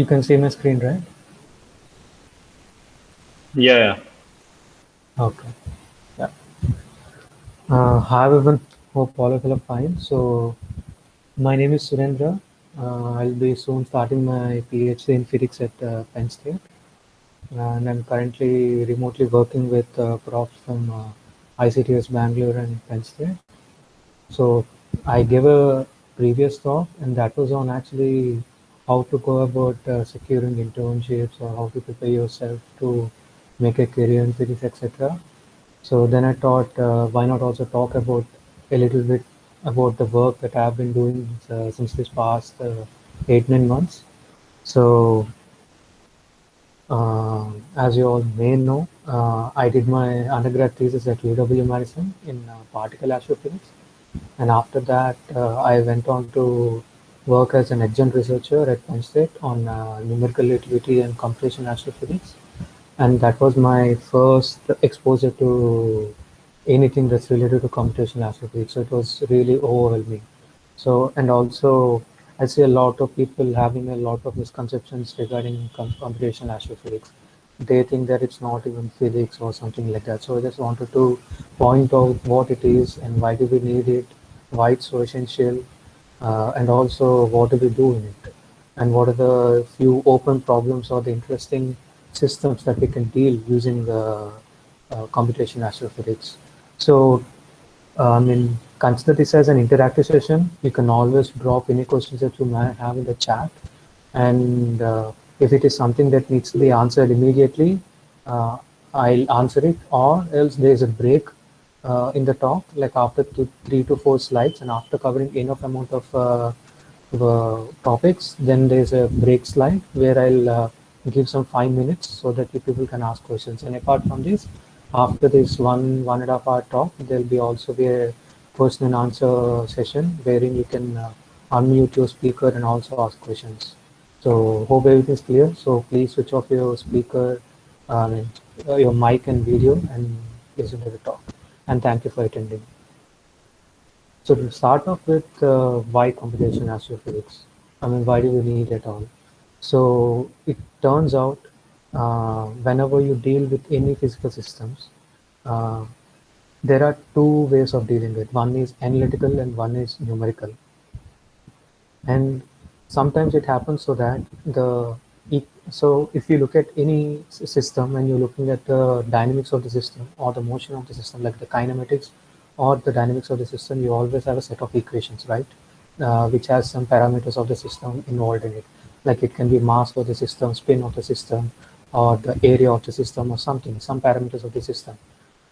You can see my screen, right? Yeah, Okay. Yeah. Hi everyone. Hope all of you are fine. So my name is Surendra. I'll be soon starting my PhD in physics at Penn State, and I'm currently remotely working with profs from ICTS Bangalore and Penn State. So I gave a previous talk, and that was on actually how to go about securing internships or how to prepare yourself to make a career in physics, etc. So then I thought, why not also talk about a little bit about the work that I've been doing since this past 8 9 months. So as you all may know, I did my undergrad thesis at UW Madison in particle astrophysics, and after that, I went on to work as an adjunct researcher at Penn State on numerical relativity and computational astrophysics. And that was my first exposure to anything that's related to computational astrophysics. So it was really overwhelming. So, and also, I see a lot of people having a lot of misconceptions regarding computational astrophysics. They think that it's not even physics or something like that. So I just wanted to point out what it is and why do we need it, why it's so essential, and also what do we do in it, and what are the few open problems or the interesting systems that we can deal using computational astrophysics. So I mean, consider this as an interactive session. You can always drop any questions that you might have in the chat. And if it is something that needs to be answered immediately, uh, I'll answer it, or else there's a break in the talk, like after 3 to 4 slides, and after covering enough amount of topics, then there's a break slide where I'll give some 5 minutes so that you people can ask questions. And apart from this, after this 1.5 hour talk, there'll be also be a question and answer session wherein you can unmute your speaker and also ask questions. So hope everything is clear. So please switch off your speaker, um, your mic and video, and listen to the talk. And thank you for attending. So to start off with, why computational astrophysics? I mean, why do we need it all? So it turns out, whenever you deal with any physical systems, uh, there are two ways of dealing with. One is analytical and one is numerical. And sometimes it happens so that so if you look at any system and you're looking at the dynamics of the system or the motion of the system, like the kinematics or the dynamics of the system, you always have a set of equations, right? Which has some parameters of the system involved in it. Like it can be mass of the system, spin of the system, or the area of the system, or something, some parameters of the system.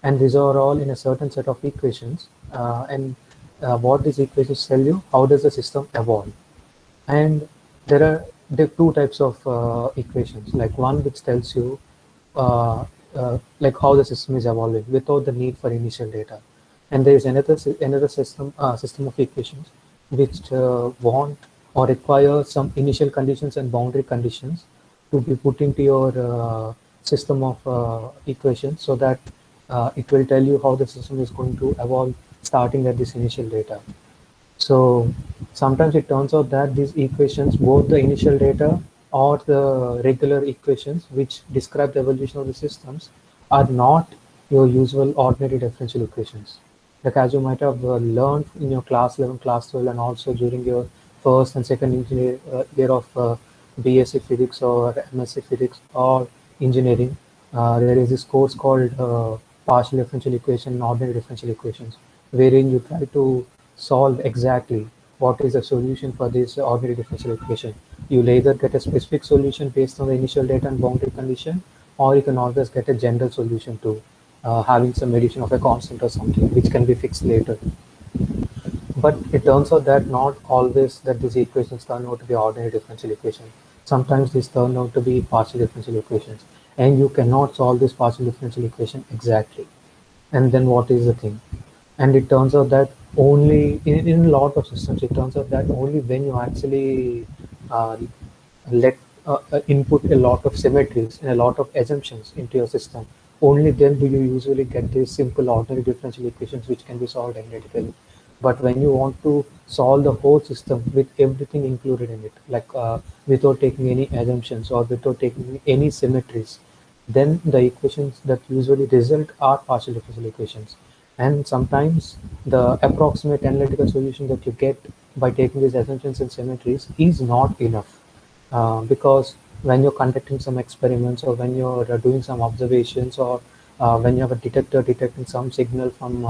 And these are all in a certain set of equations. And what these equations tell you, how does the system evolve? And there are two types of equations, like one which tells you uh, like how the system is evolving without the need for initial data, and there is another system of equations which want or require some initial conditions and boundary conditions to be put into your system of equations, so that it will tell you how the system is going to evolve starting at this initial data. So sometimes it turns out that these equations, both the initial data or the regular equations which describe the evolution of the systems, are not your usual ordinary differential equations. Like as you might have learned in your class 11, class 12, and also during your first and second year of BSc Physics or MSc Physics or engineering, there is this course called partial differential equation and ordinary differential equations, wherein you try to solve exactly what is the solution for this ordinary differential equation. You'll either get a specific solution based on the initial data and boundary condition, or you can always get a general solution to having some addition of a constant or something, which can be fixed later. But it turns out that not always that these equations turn out to be ordinary differential equations. Sometimes these turn out to be partial differential equations, and you cannot solve this partial differential equation exactly. And then what is the thing? And it turns out that only in a lot of systems, it turns out that only when you actually uh, let input a lot of symmetries and a lot of assumptions into your system, only then do you usually get these simple ordinary differential equations which can be solved analytically. But when you want to solve the whole system with everything included in it, like without taking any assumptions or without taking any symmetries, then the equations that usually result are partial differential equations. And sometimes the approximate analytical solution that you get by taking these assumptions and symmetries is not enough, because when you're conducting some experiments or when you're doing some observations or when you have a detector detecting some signal from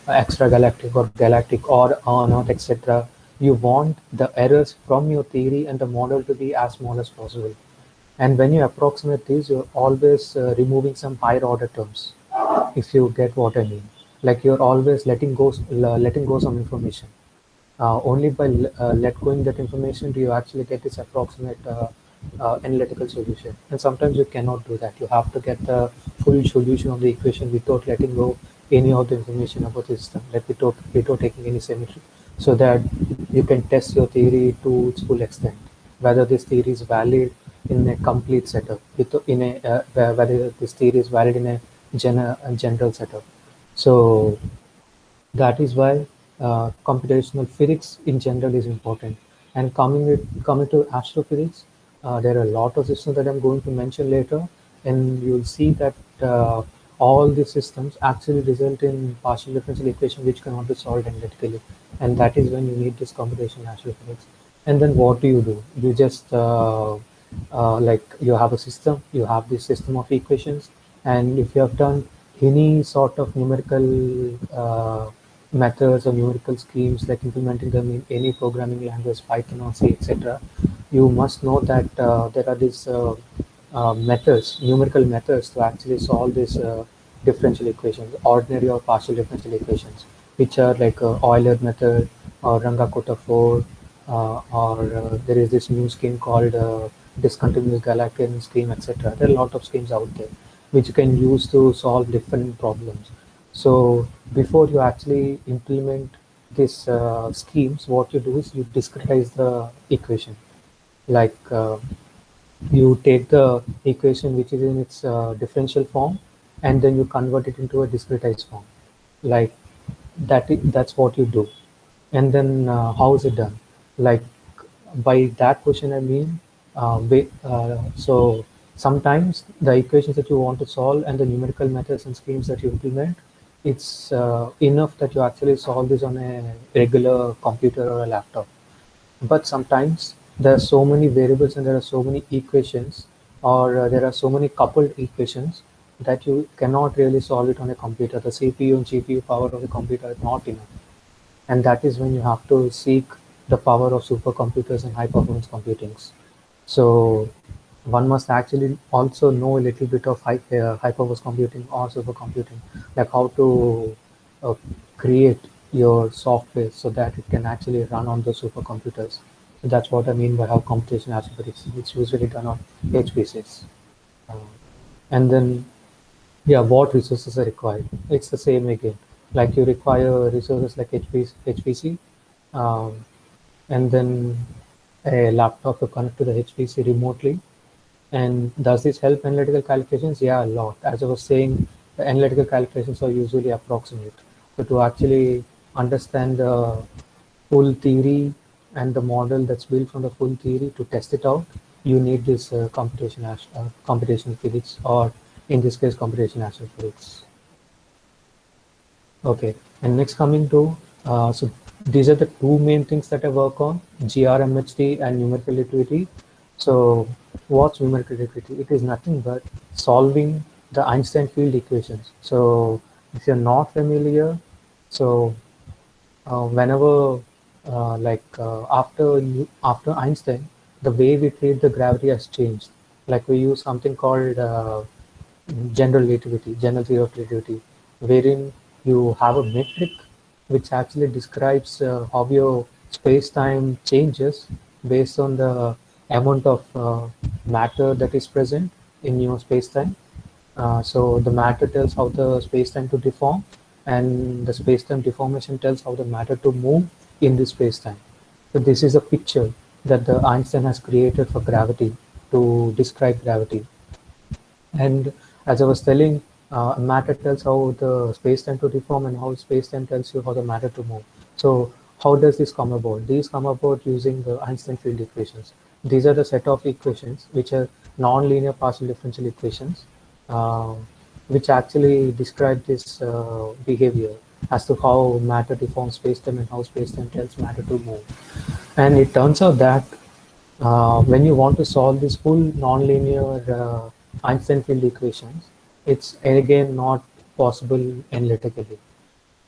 extragalactic or galactic or on Earth, etc., you want the errors from your theory and the model to be as small as possible. And when you approximate these, you're always removing some higher order terms, if you get what I mean. Like you're always letting go some information. Only by let going that information do you actually get this approximate analytical solution. And sometimes you cannot do that. You have to get the full solution of the equation without letting go any of the information about the system, like without taking any symmetry, so that you can test your theory to its full extent, whether this theory is valid in a complete setup, in a whether this theory is valid in a general setup. So that is why computational physics in general is important. And coming to astrophysics, there are a lot of systems that I'm going to mention later, and you'll see that all these systems actually result in partial differential equation which cannot be solved analytically, and that is when you need this computational astrophysics. And then what do? You just like you have a system, you have this system of equations, and if you have done any sort of numerical methods or numerical schemes, like implementing them in any programming language, Python or C, etc., you must know that there are these methods, numerical methods to actually solve these differential equations, ordinary or partial differential equations, which are like Euler method or Runge-Kutta 4, or there is this new scheme called discontinuous Galerkin scheme, etc. There are a lot of schemes out there which you can use to solve different problems. So before you actually implement these schemes, what you do is you discretize the equation. Like you take the equation which is in its differential form, and then you convert it into a discretized form. Like that's what you do. And then how is it done? Like by that question I mean, so sometimes the equations that you want to solve and the numerical methods and schemes that you implement, it's enough that you actually solve this on a regular computer or a laptop. But sometimes there are so many variables and there are so many equations, or there are so many coupled equations, that you cannot really solve it on a computer. The CPU and GPU power of the computer is not enough, and that is when you have to seek the power of supercomputers and high performance computings. So one must actually also know a little bit of high performance computing or supercomputing, like how to uh, create your software so that it can actually run on the supercomputers. So that's what I mean by how computation algebra it's usually done on HPCs. Uh, and then, yeah, what resources are required? It's the same again. Like you require resources like HPC, um, and then a laptop to connect to the HPC remotely. And does this help analytical calculations? Yeah, a lot. As I was saying, the analytical calculations are usually approximate. So to actually understand the full theory and the model that's built from the full theory, to test it out, you need this computational physics, or in this case, computational astrophysics. Okay, and next coming to, so these are the two main things that I work on, GRMHD and numerical utility. So what's numerical utility? It is nothing but solving the Einstein field equations. So if you're not familiar, so whenever after Einstein, the way we treat the gravity has changed. Like we use something called general relativity, general theory of relativity, wherein you have a metric which actually describes how your space-time changes based on the amount of matter that is present in your space-time. So the matter tells how the space-time to deform, and the space-time deformation tells how the matter to move in the space-time. So this is a picture that the Einstein has created for gravity, to describe gravity. And as I was telling, matter tells how the space-time to deform, and how space-time tells you how the matter to move. So how does this come about? These come about using the Einstein field equations. These are the set of equations which are non-linear partial differential equations, uh, which actually describe this behavior as to how matter deforms spacetime and how spacetime tells matter to move. And it turns out that when you want to solve this full nonlinear Einstein field equations, it's again not possible analytically,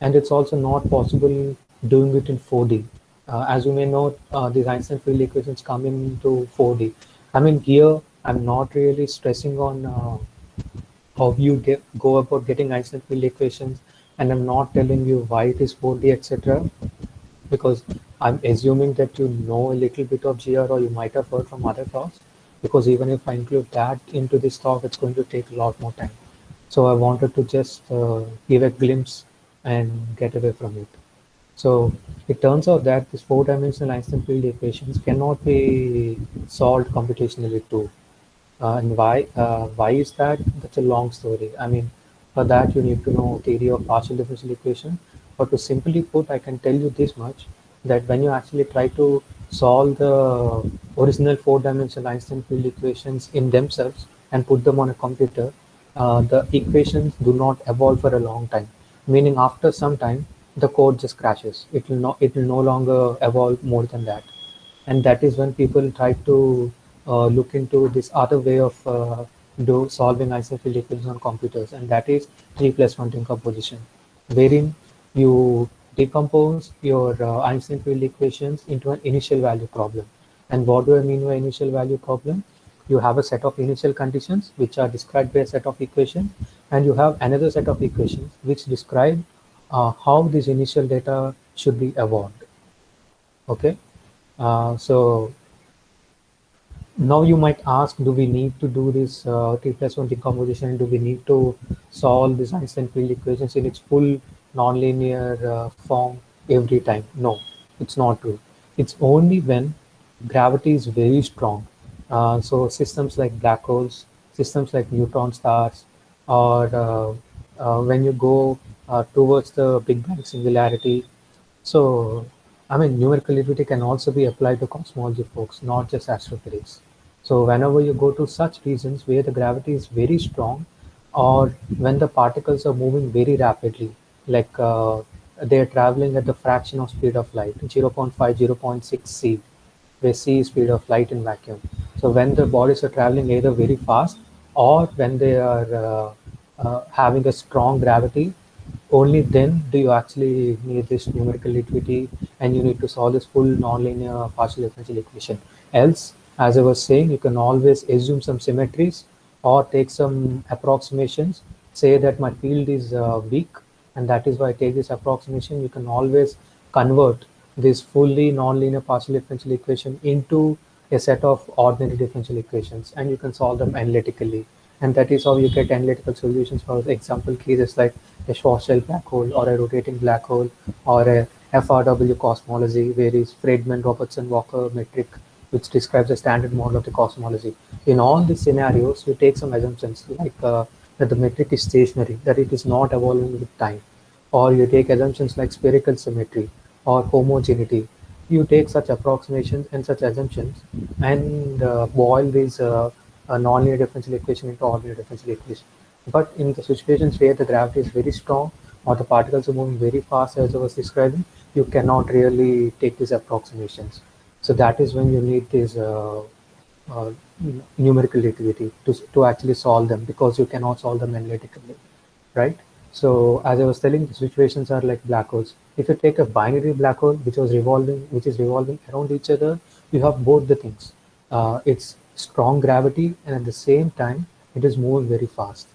and it's also not possible doing it in 4D. As you may know, these Einstein field equations come into 4D. I mean, here I'm not really stressing on how you go about getting Einstein field equations, and I'm not telling you why it is 4D, etc. Because I'm assuming that you know a little bit of GR, or you might have heard from other talks. Because even if I include that into this talk, it's going to take a lot more time. So I wanted to just give a glimpse and get away from it. So it turns out that these four-dimensional Einstein field equations cannot be solved computationally too. And why? Why is that? That's a long story. I mean, for that you need to know theory of partial differential equation. But to simply put, I can tell you this much: that when you actually try to solve the original four-dimensional Einstein field equations in themselves and put them on a computer, the equations do not evolve for a long time. Meaning, after some time, the code just crashes. It will not. It will no longer evolve more than that, and that is when people try to look into this other way of do solving isomorphic equations on computers, and that is 3 plus 1 decomposition, wherein you decompose your Einstein field equations into an initial value problem. And what do I mean by initial value problem? You have a set of initial conditions which are described by a set of equations, and you have another set of equations which describe how this initial data should be evolved. Okay, so now you might ask, do we need to do this T plus 1 decomposition? Do we need to solve this Einstein field equations in its full nonlinear form every time? No, it's not true. It's only when gravity is very strong. So systems like black holes, systems like neutron stars, or when you go towards the Big Bang singularity. So, I mean, numerical relativity can also be applied to cosmology, folks, not just astrophysics. So, whenever you go to such regions where the gravity is very strong, or when the particles are moving very rapidly, like they are traveling at the fraction of speed of light, 0.5, 0.6 c, where c is speed of light in vacuum. So, when the bodies are traveling either very fast or when they are having a strong gravity, only then do you actually need this numerical liquidity, and you need to solve this full nonlinear partial differential equation. Else, as I was saying, you can always assume some symmetries or take some approximations. Say that my field is weak, and that is why I take this approximation. You can always convert this fully nonlinear partial differential equation into a set of ordinary differential equations, and you can solve them analytically. And that is how you get analytical solutions for example cases like a Schwarzschild black hole or a rotating black hole or a FRW cosmology, where is Friedmann-Robertson-Walker metric, which describes a standard model of the cosmology. In all these scenarios, you take some assumptions like that the metric is stationary, that it is not evolving with time, or you take assumptions like spherical symmetry or homogeneity. You take such approximations and such assumptions and boil these nonlinear differential equation into ordinary differential equation. But in the situations where the gravity is very strong or the particles are moving very fast, as I was describing, you cannot really take these approximations. So that is when you need this uh, numerical relativity to actually solve them, because you cannot solve them analytically, right? So as I was telling, the situations are like black holes. If you take a binary black hole which is revolving around each other, you have both the things. It's strong gravity, and at the same time, it is moving very fast.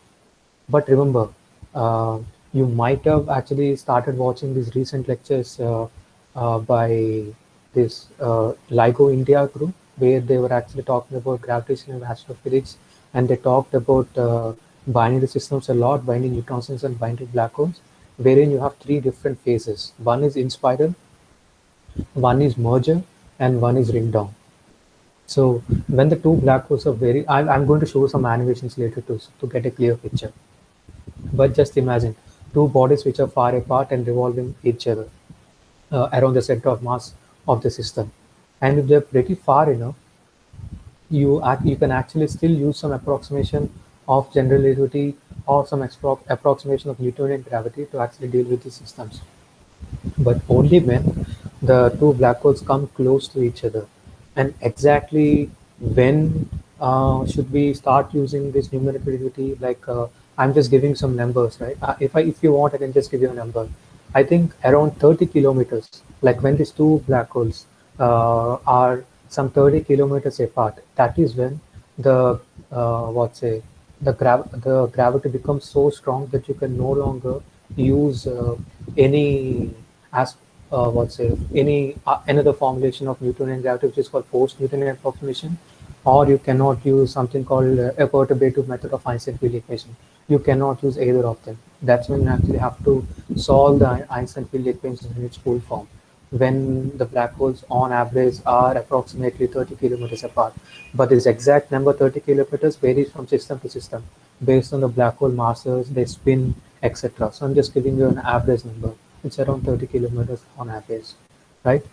But remember, uh, you might have actually started watching these recent lectures by this LIGO India group, where they were actually talking about gravitational astrophysics, and they talked about binary systems a lot, binary neutron stars and binary black holes, wherein you have three different phases. One is in spiral, one is merger, and one is ring down. So when the two black holes are I'm going to show some animations later to get a clear picture. But just imagine two bodies which are far apart and revolving each other. around the center of mass of the system. And if they're pretty far enough, you can actually still use some approximation of general relativity or some approximation of Newtonian gravity to actually deal with these systems, but only when the two black holes come close to each other. And exactly when should we start using this numerical relativity? Like I'm just giving some numbers, right? If you want, I can just give you a number. I think around 30 kilometers, like when these two black holes are some 30 kilometers apart, that is when the what say the gravity becomes so strong that you can no longer use any as what's say any another formulation of Newtonian gravity, which is called forced Newtonian approximation, or you cannot use something called a perturbative method of Einstein field equation. You cannot use either of them. That's when you actually have to solve the Einstein field equation in its full form, when the black holes on average are approximately 30 kilometers apart. But this exact number 30 kilometers varies from system to system based on the black hole masses, their spin, etc. So I'm just giving you an average number. It's around 30 kilometers on average, right?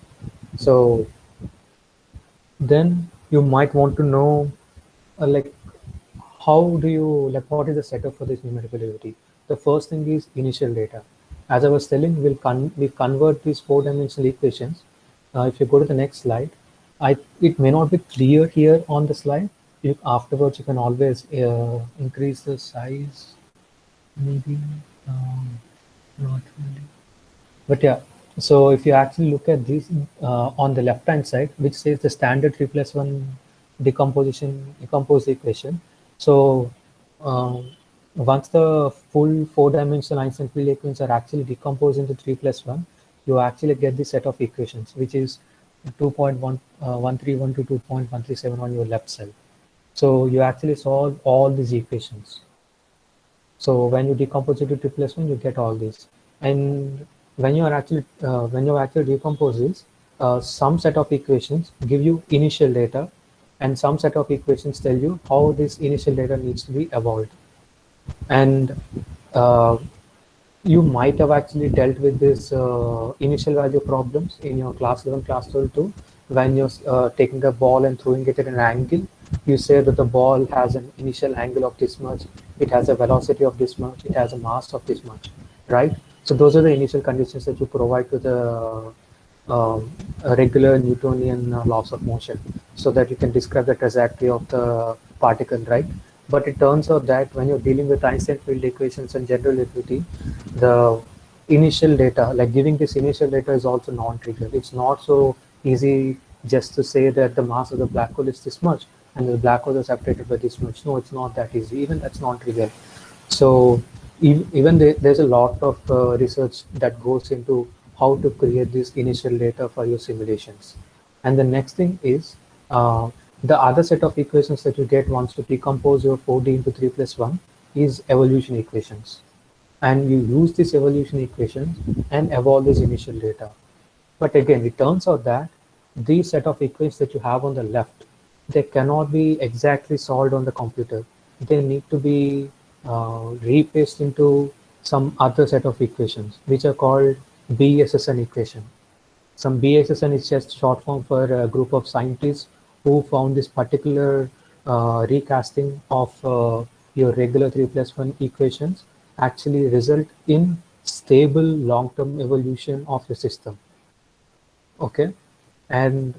So then you might want to know like how do you like what is the setup for this numerical relativity? The first thing is initial data. As I was telling, we convert these four-dimensional equations. If you go to the next slide, it may not be clear here on the slide. Afterwards, you can always increase the size, maybe not really. But yeah, so if you actually look at this on the left hand side, which says the standard 3+1 decomposed equation. So once the full four-dimensional Einstein field equations are actually decomposed into 3+1, you actually get the set of equations, which is 2.1312 to 2.137 on your left side. So you actually solve all these equations. So when you decompose it to 2+1, you get all these. And when you actually decompose this, some set of equations give you initial data, and some set of equations tell you how this initial data needs to be evolved. And uh, you might have actually dealt with this initial value problems in your class 11, class 12 too. When you're taking a ball and throwing it at an angle, you say that the ball has an initial angle of this much, it has a velocity of this much, it has a mass of this much, right? So those are the initial conditions that you provide to the regular Newtonian laws of motion, so that you can describe the trajectory of the particle, right? But it turns out that when you're dealing with Einstein field equations and general relativity, the initial data, like giving this initial data, is also non-trivial. It's not so easy just to say that the mass of the black hole is this much and the black hole is separated by this much. No, it's not that easy. Even that's non-trivial. So even there's a lot of research that goes into how to create this initial data for your simulations. And the next thing is the other set of equations that you get once you decompose your 4D into 3+1 is evolution equations. And you use these evolution equations and evolve this initial data. But again, it turns out that these set of equations that you have on the left, they cannot be exactly solved on the computer. They need to be replaced into some other set of equations, which are called BSSN equation. Some BSSN is just short form for a group of scientists who found this particular recasting of your regular 3+1 equations actually result in stable long-term evolution of the system. Okay, and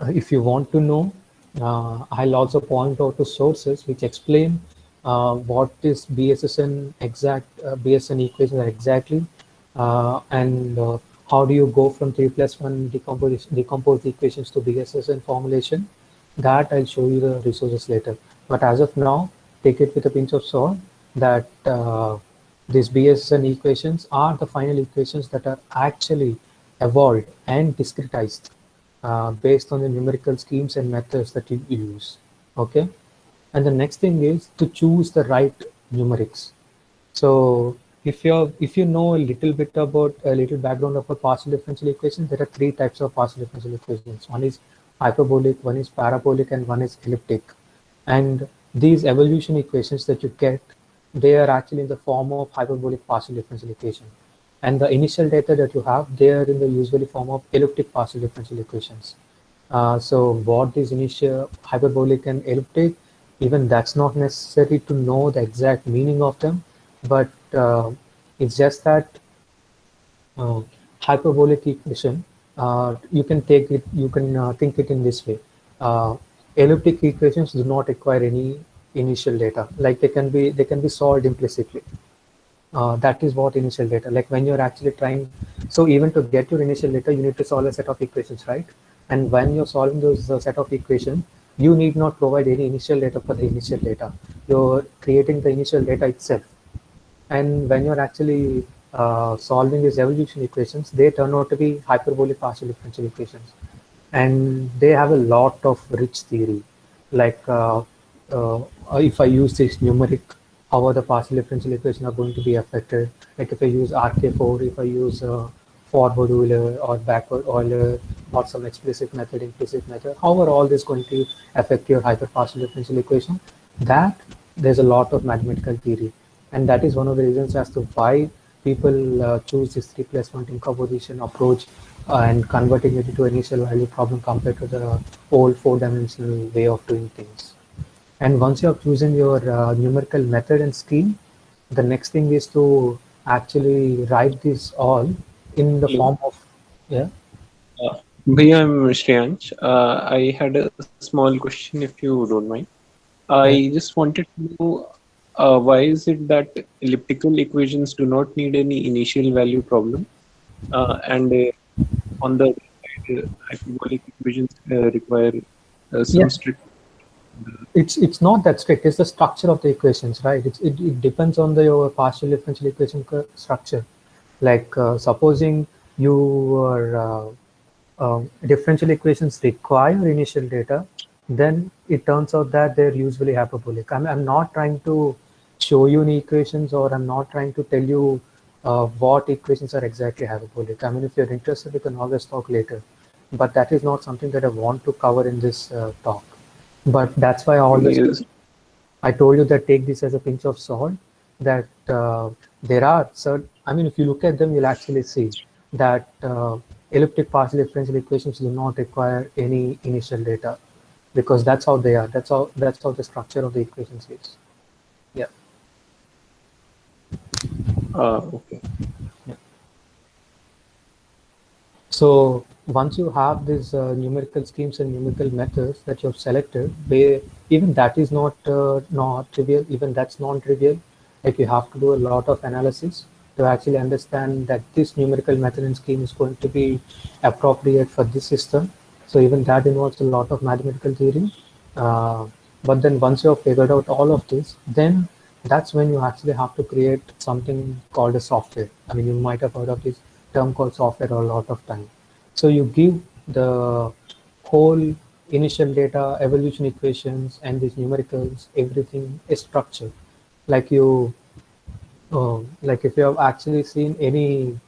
if you want to know, I'll also point out to sources which explain what is BSSN exact BSSN equations are exactly, and how do you go from 3+1 decomposed equations to BSSN formulation. That I'll show you the resources later. But as of now, take it with a pinch of salt that these BSSN equations are the final equations that are actually evolved and discretized based on the numerical schemes and methods that you use. Okay, and the next thing is to choose the right numerics. So if you know a little bit about a little background about partial differential equations, there are three types of partial differential equations. One is hyperbolic, one is parabolic, and one is elliptic. And these evolution equations that you get, they are actually in the form of hyperbolic partial differential equation. And the initial data that you have, they are in the usually form of elliptic partial differential equations. So what is initial hyperbolic and elliptic, even that's not necessary to know the exact meaning of them, but it's just that uh, hyperbolic equation, you can take it, you can think it in this way. Uh, Elliptic equations do not require any initial data, like they can be solved implicitly. That is what initial data, like when you're actually trying, so even to get your initial data, you need to solve a set of equations, right? And when you're solving those set of equations, you need not provide any initial data for the initial data. You're creating the initial data itself. And when you're actually solving these evolution equations, they turn out to be hyperbolic partial differential equations. And they have a lot of rich theory. Like uh, if I use this numeric, how are the partial differential equation are going to be affected? Like if I use RK4, if I use forward Euler or backward Euler or some explicit method, implicit method, how are all this going to affect your hyperpartial differential equation? That there's a lot of mathematical theory, and that is one of the reasons as to why people choose this 3+1 decomposition approach and converting it into initial value problem compared to the old four-dimensional way of doing things. And once you have chosen your numerical method and scheme, the next thing is to actually write this all in the Hello. form of, yeah. Bhaiya, I'm Shreyansh. I had a small question if you don't mind. I Yeah. just wanted to know why is it that elliptical equations do not need any initial value problem, and on the other side, hyperbolic equations require Yeah, some strict. it's not that strict. It's the structure of the equations, right? It depends on the your partial differential equation structure. Like supposing your differential equations require initial data, then it turns out that they're usually hyperbolic. I'm not trying to show you any equations, or I'm not trying to tell you what equations are exactly hyperbolic. I mean, if you're interested, we can always talk later. But that is not something that I want to cover in this talk. But that's why I always, Yes. I told you that take this as a pinch of salt, that there are certain, I mean, if you look at them, you'll actually see that elliptic partial differential equations do not require any initial data, because that's how they are. That's how the structure of the equations is. Yeah. Okay. Yeah. So once you have these numerical schemes and numerical methods that you have selected, even that is not trivial. Even that's non-trivial. Like you have to do a lot of analysis to actually understand that this numerical method and scheme is going to be appropriate for this system. So even that involves a lot of mathematical theory. Uh, but then once you have figured out all of this, then that's when you actually have to create something called a software. I mean, you might have heard of this term called software a lot of time. So you give the whole initial data, evolution equations, and these numericals, everything is structured. Like you, like if you have actually seen any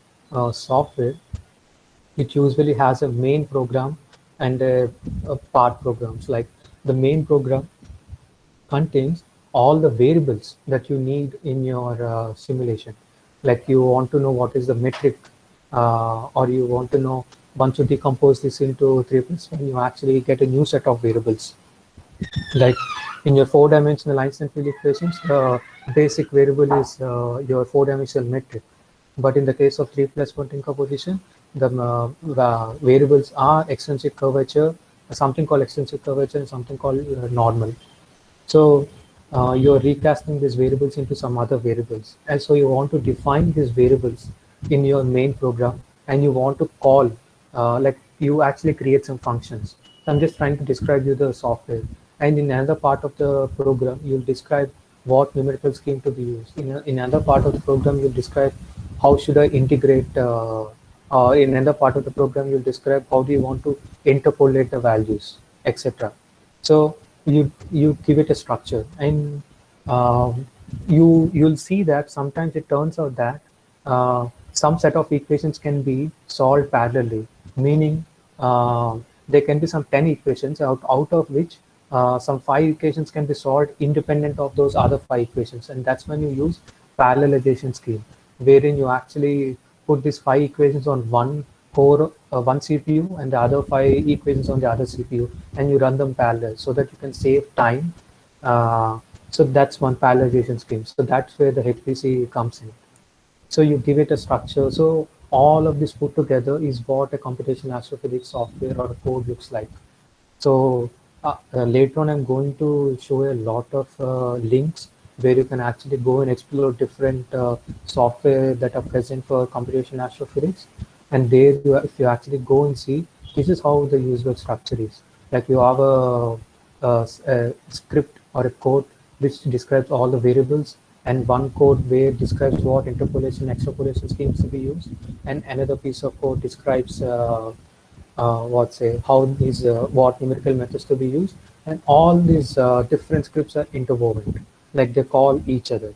software, it usually has a main program and a part programs. Like the main program contains all the variables that you need in your simulation. Like you want to know what is the metric, or you want to know, once you decompose this into 3+1, you actually get a new set of variables. Like in your four-dimensional Einstein field equations, the basic variable is your four-dimensional metric. But in the case of 3+1 decomposition, the variables are extrinsic curvature, something called extrinsic curvature, and something called normal. So you're recasting these variables into some other variables. And so you want to define these variables in your main program, and you want to call, like you actually create some functions. So I'm just trying to describe you the software. And in another part of the program, you'll describe what numerical scheme to be used. In another part of the program, you'll describe how should I integrate, in another part of the program, you'll describe how do you want to interpolate the values, etc. So you give it a structure, and you'll see that sometimes it turns out that some set of equations can be solved parallelly, meaning there can be some 10 equations out of which some 5 equations can be solved independent of those other 5 equations, and that's when you use parallelization scheme, wherein you actually put these 5 equations on one core, one CPU, and the other 5 equations on the other CPU, and you run them parallel so that you can save time. So that's one parallelization scheme. So that's where the HPC comes in. So you give it a structure. So all of this put together is what a computational astrophysics software or a code looks like. So later on, I'm going to show a lot of links where you can actually go and explore different software that are present for computational astrophysics. And there, if you actually go and see, this is how the usual structure is. Like you have a script or a code which describes all the variables, and one code where describes what interpolation, extrapolation schemes to be used, and another piece of code describes how these what numerical methods to be used, and all these different scripts are interwoven, like they call each other.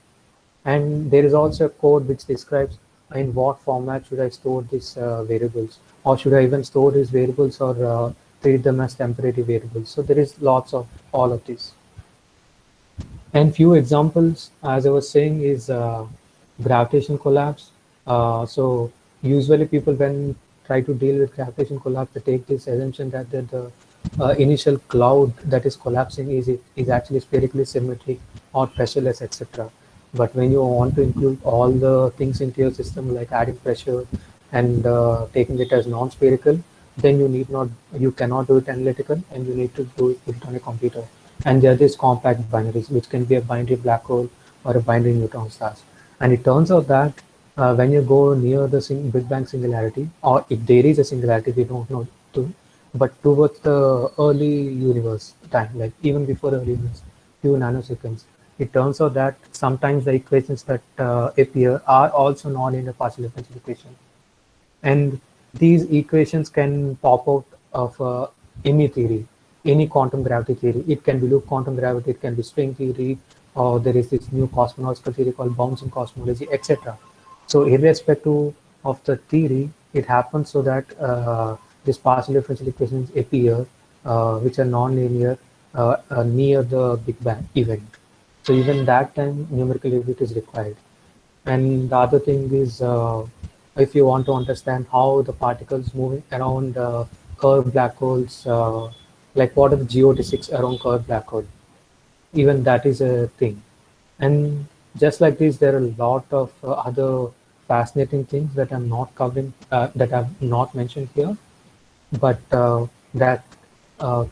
And there is also a code which describes in what format should I store these variables, or should I even store these variables or treat them as temporary variables. So there is lots of all of this. And few examples, as I was saying, is gravitational collapse. So usually people, when try to deal with gravitational collapse, they take this assumption that the initial cloud that is collapsing is actually spherically symmetric or pressureless, etc. But when you want to include all the things into your system, like adding pressure and taking it as non-spherical, then you cannot do it analytical, and you need to do it, put it on a computer. And there is compact binaries, which can be a binary black hole or a binary neutron stars. And it turns out that when you go near the Big Bang singularity, or if there is a singularity, we don't know, to, but towards the early universe time, like even before the early universe, few nanoseconds, it turns out that sometimes the equations that appear are also non-linear partial differential equation. And these equations can pop out of any theory, any quantum gravity theory. It can be loop quantum gravity, it can be string theory, or there is this new cosmological theory called bouncing cosmology, etc. So irrespective of the theory, it happens so that these partial differential equations appear, which are non-linear near the Big Bang event. So even that time, numerical ability is required. And the other thing is, if you want to understand how the particles moving around curved black holes, like what are the geodesics around curved black hole, even that is a thing. And just like this, there are a lot of other fascinating things that I'm not covering, that I've not mentioned here, but that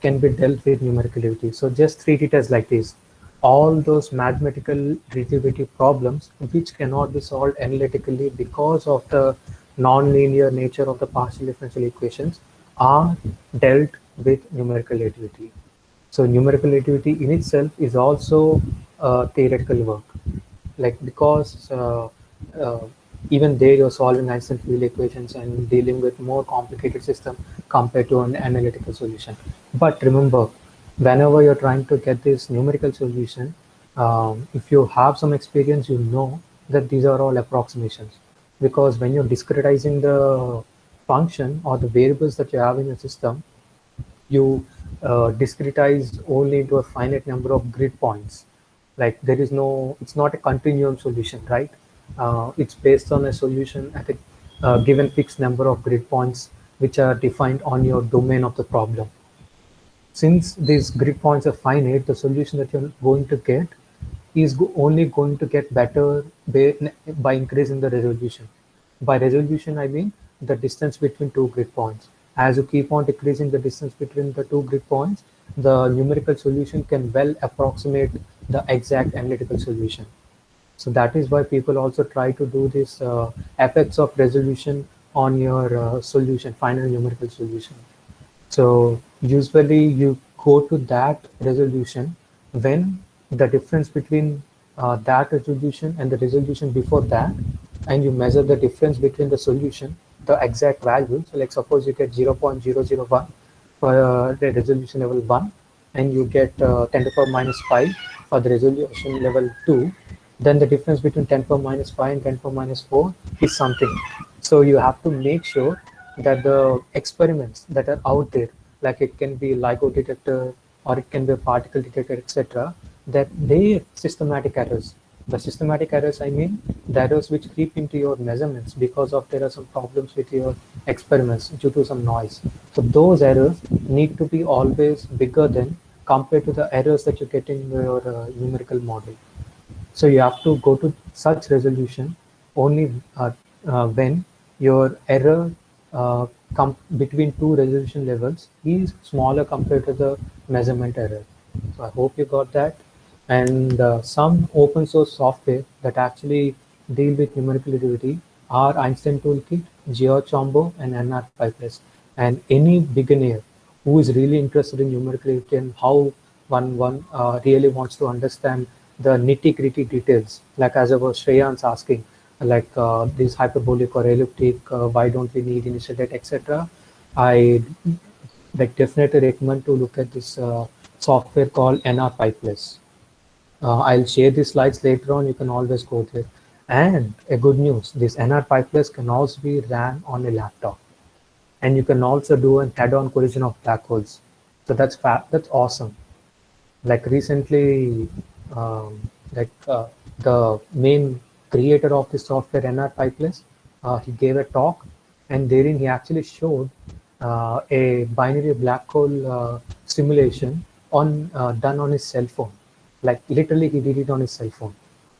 can be dealt with numerically. So just treat it as like this. All those mathematical derivative problems which cannot be solved analytically because of the non-linear nature of the partial differential equations are dealt with numerical relativity. So numerical relativity in itself is also theoretical work, like because uh, even there you're solving Einstein field equations and dealing with more complicated system compared to an analytical solution. But remember, whenever you're trying to get this numerical solution, if you have some experience, you know that these are all approximations, because when you're discretizing the function or the variables that you have in your system, you discretize only into a finite number of grid points. Like there is no, it's not a continuum solution, right? It's based on a solution at a given fixed number of grid points which are defined on your domain of the problem. Since these grid points are finite, the solution that you're going to get is only going to get better by increasing the resolution. By resolution, I mean the distance between two grid points. As you keep on decreasing the distance between the two grid points, the numerical solution can well approximate the exact analytical solution. So that is why people also try to do this effects of resolution on your solution, final numerical solution. So usually you go to that resolution when the difference between that resolution and the resolution before that, and you measure the difference between the solution, the exact value. So like suppose you get 0.001 for the resolution level 1, and you get 10 to the power minus 5 for the resolution level 2, then the difference between 10 to the power minus 5 and 10 to the power minus 4 is something. So you have to make sure that the experiments that are out there, like it can be LIGO detector or it can be a particle detector, etc., that they systematic errors. The systematic errors, I mean, the errors which creep into your measurements because of there are some problems with your experiments due to some noise. So those errors need to be always bigger than compared to the errors that you get in your numerical model. So you have to go to such resolution only when your error uh, between two resolution levels is smaller compared to the measurement error. So I hope you got that. And some open source software that actually deal with numerical relativity are Einstein Toolkit, GeoChombo, and NR5+. And any beginner who is really interested in numerical relativity and how one really wants to understand the nitty-gritty details, like as I was Shreyan's asking, like this hyperbolic or elliptic, why don't we need initial data, etc. I like definitely recommend to look at this software called NR5+. I'll share the slides later on. You can always go there. And a good news, this NR5+ can also be ran on a laptop, and you can also do an head-on collision of black holes. So that's awesome. Like recently, like the main creator of the software NR5+, he gave a talk, and therein he actually showed a binary black hole simulation on done on his cell phone. Like literally, he did it on his cell phone,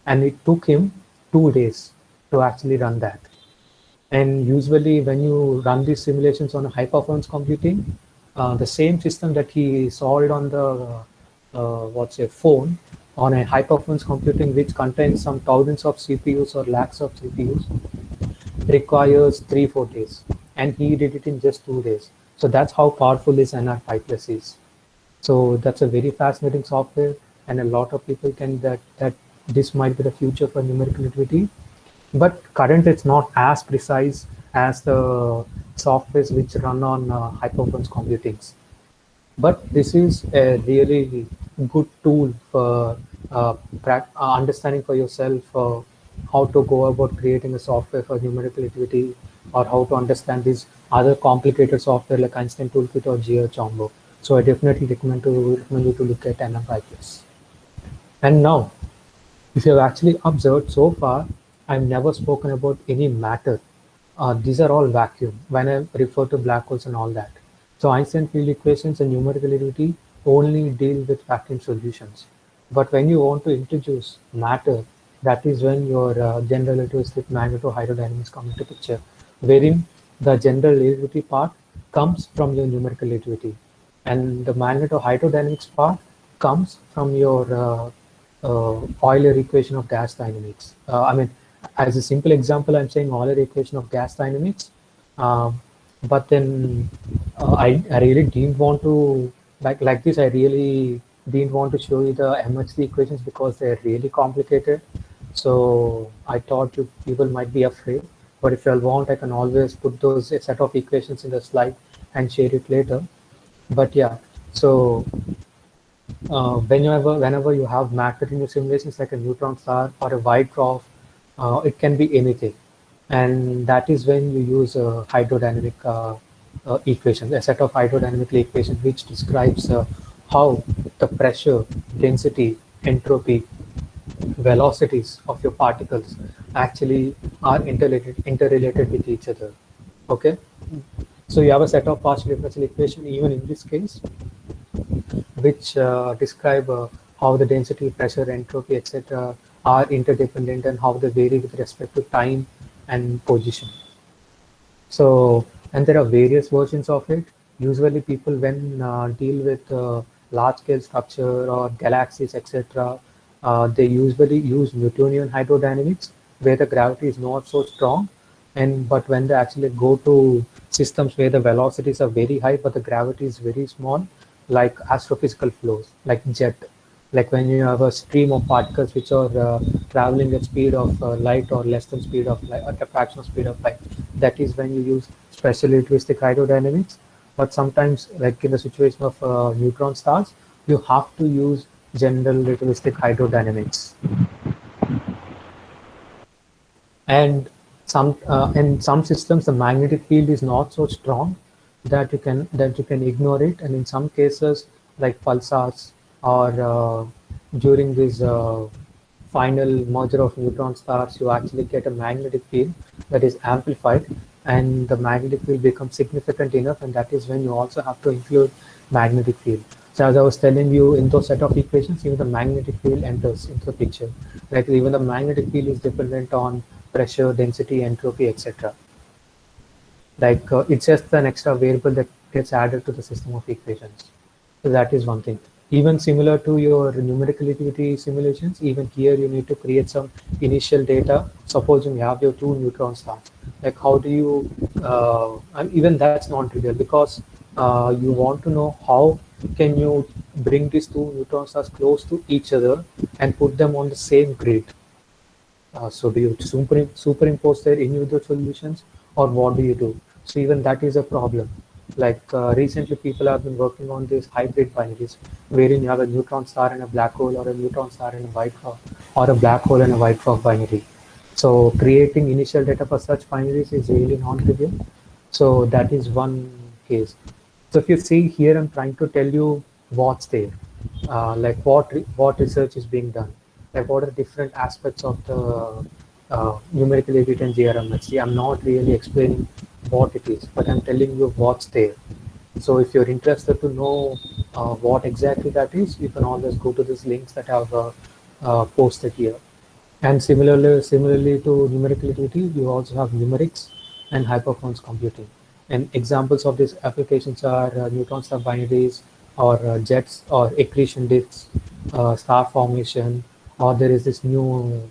and it took him 2 days to actually run that. And usually when you run these simulations on a high performance computing, the same system that he solved on the what's a phone on a high performance computing which contains some thousands of CPUs or lakhs of CPUs requires 3 4 days, and he did it in just 2 days. So that's how powerful this NR5+ is. So that's a very fascinating software, and a lot of people can that this might be the future for numerical activity. But currently, it's not as precise as the softwares which run on high performance computings. But this is a really good tool for understanding for yourself how to go about creating a software for numerical activity, or how to understand these other complicated software like Einstein Toolkit or GeoChombo. So I definitely recommend you to look at NMI+. And now, if you have actually observed so far, I've never spoken about any matter. These are all vacuum when I refer to black holes and all that. So Einstein field equations and numerical relativity only deal with vacuum solutions. But when you want to introduce matter, that is when your general relativistic magneto-hydrodynamics come into picture, wherein the general relativity part comes from your numerical relativity, and the magneto-hydrodynamics part comes from your Euler equation of gas dynamics. I mean, as a simple example, I'm saying Euler equation of gas dynamics, but then I really didn't want to like this. I really didn't want to show you the MHD equations because they're really complicated. So I thought you people might be afraid. But if you want, I can always put those a set of equations in the slide and share it later. But yeah, so whenever you have matter in your simulations like a neutron star or a white dwarf, it can be anything, and that is when you use a hydrodynamic equation, a set of hydrodynamic equations which describes how the pressure, density, entropy, velocities of your particles actually are interrelated with each other. Okay, so you have a set of partial differential equation even in this case, which describe how the density, pressure, entropy, etc. are interdependent and how they vary with respect to time and position. So, and there are various versions of it. Usually people when deal with large scale structure or galaxies, etc., they usually use Newtonian hydrodynamics where the gravity is not so strong. And but when they actually go to systems where the velocities are very high, but the gravity is very small, like astrophysical flows, like jet, like when you have a stream of particles which are traveling at speed of light or less than speed of light, or a fraction of speed of light, that is when you use special relativistic hydrodynamics. But sometimes, like in the situation of neutron stars, you have to use general relativistic hydrodynamics. And in some systems the magnetic field is not so strong that you can ignore it, and in some cases like pulsars or during this final merger of neutron stars, you actually get a magnetic field that is amplified, and the magnetic field becomes significant enough, and that is when you also have to include magnetic field. So as I was telling you, in those set of equations, even the magnetic field enters into the picture. Like even the magnetic field is dependent on pressure, density, entropy, etc. Like it's just an extra variable that gets added to the system of equations. So that is one thing. Even similar to your numerical activity simulations, even here you need to create some initial data. Supposing you have your two neutron stars, like how do you, and even that's non-trivial because you want to know how can you bring these two neutron stars close to each other and put them on the same grid. So do you superimpose their individual solutions, or what do you do? So even that is a problem. Like recently, people have been working on these hybrid binaries, wherein you have a neutron star and a black hole, or a neutron star and a white dwarf, or a black hole and a white dwarf binary. So creating initial data for such binaries is really non-trivial. So that is one case. So if you see here, I'm trying to tell you what's there, like what research is being done, like what are the different aspects of the numerical evidence GRMHC. I'm not really explaining what it is, but I'm telling you what's there. So if you're interested to know what exactly that is, you can always go to these links that I've posted here. And similarly to numerical utility, you also have numerics and high performance computing. And examples of these applications are neutron star binaries, or jets, or accretion disks, star formation, or there is this new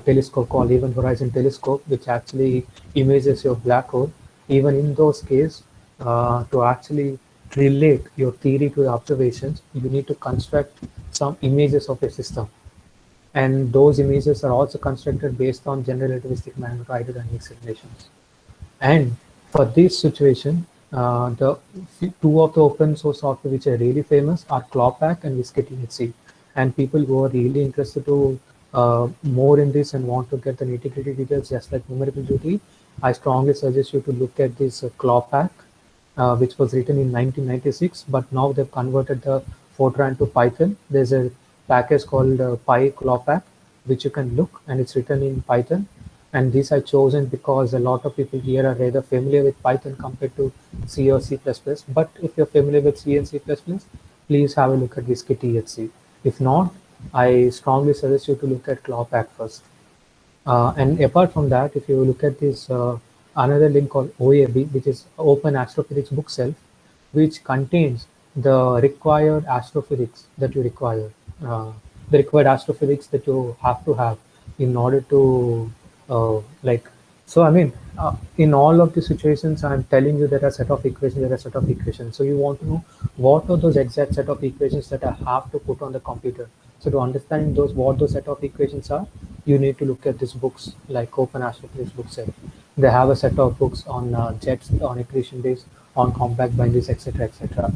telescope called Event Horizon Telescope, which actually images your black hole. Even in those cases, to actually relate your theory to the observations, you need to construct some images of a system, and those images are also constructed based on general relativistic magneto-hydrodynamic relations. And for this situation, the two of the open source software which are really famous are Cloppack and WhiskeyTHC. And people who are really interested to more in this and want to get the nitty-gritty details, just like numerical duty, I strongly suggest you to look at this Cloppack, which was written in 1996, but now they've converted the Fortran to Python. There's a package called PyCloppack, which you can look, and it's written in Python. And these I chosen because a lot of people here are rather familiar with Python compared to C or C++. But if you're familiar with C and C++, please have a look at this THC. If not, I strongly suggest you to look at Cloppack first. And apart from that, if you look at this another link called OAB, which is Open Astrophysics Bookshelf, which contains the required astrophysics that you require, the required astrophysics that you have to have in order to like. So I mean, in all of the situations, I'm telling you there are a set of equations, there are a set of equations. So you want to know what are those exact set of equations that I have to put on the computer. So to understand those what those set of equations are, you need to look at these books like Open Astrophysics Bookset. They have a set of books on jets, on accretion days, on compact binaries, etc., etc.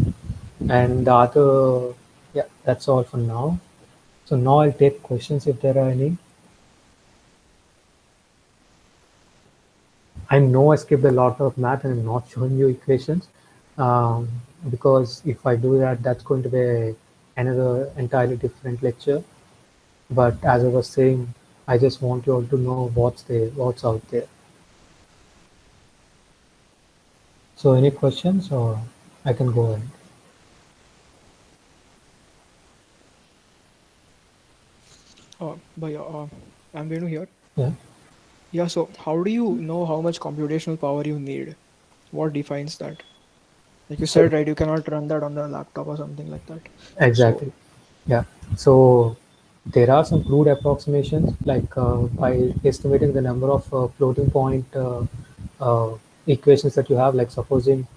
And the other, yeah, that's all for now. So now I'll take questions if there are any. I know I skipped a lot of math and I'm not showing you equations, um, because if I do that, that's going to be another entirely different lecture. But as I was saying, I just want you all to know what's there, what's out there. So any questions, or I can go ahead? But I'm Venu here. Yeah. Yeah, so how do you know how much computational power you need? What defines that? Like you So said, right, you cannot run that on the laptop or something like that. So, exactly. Yeah. So there are some crude approximations, like by estimating the number of floating point uh, equations that you have, like supposing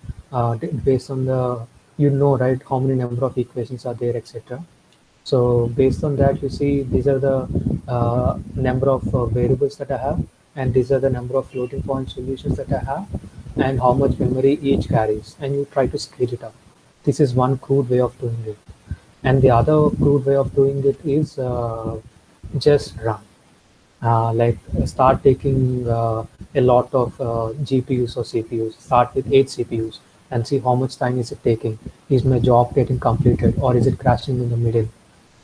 based on the, you know, right, how many number of equations are there, etc. So based on that, you see these are the number of variables that I have, and these are the number of floating point solutions that I have, and how much memory each carries, and you try to scale it up. This is one crude way of doing it. And the other crude way of doing it is just run. Like start taking a lot of GPUs or CPUs. Start with 8 CPUs and see how much time is it taking. Is my job getting completed, or is it crashing in the middle?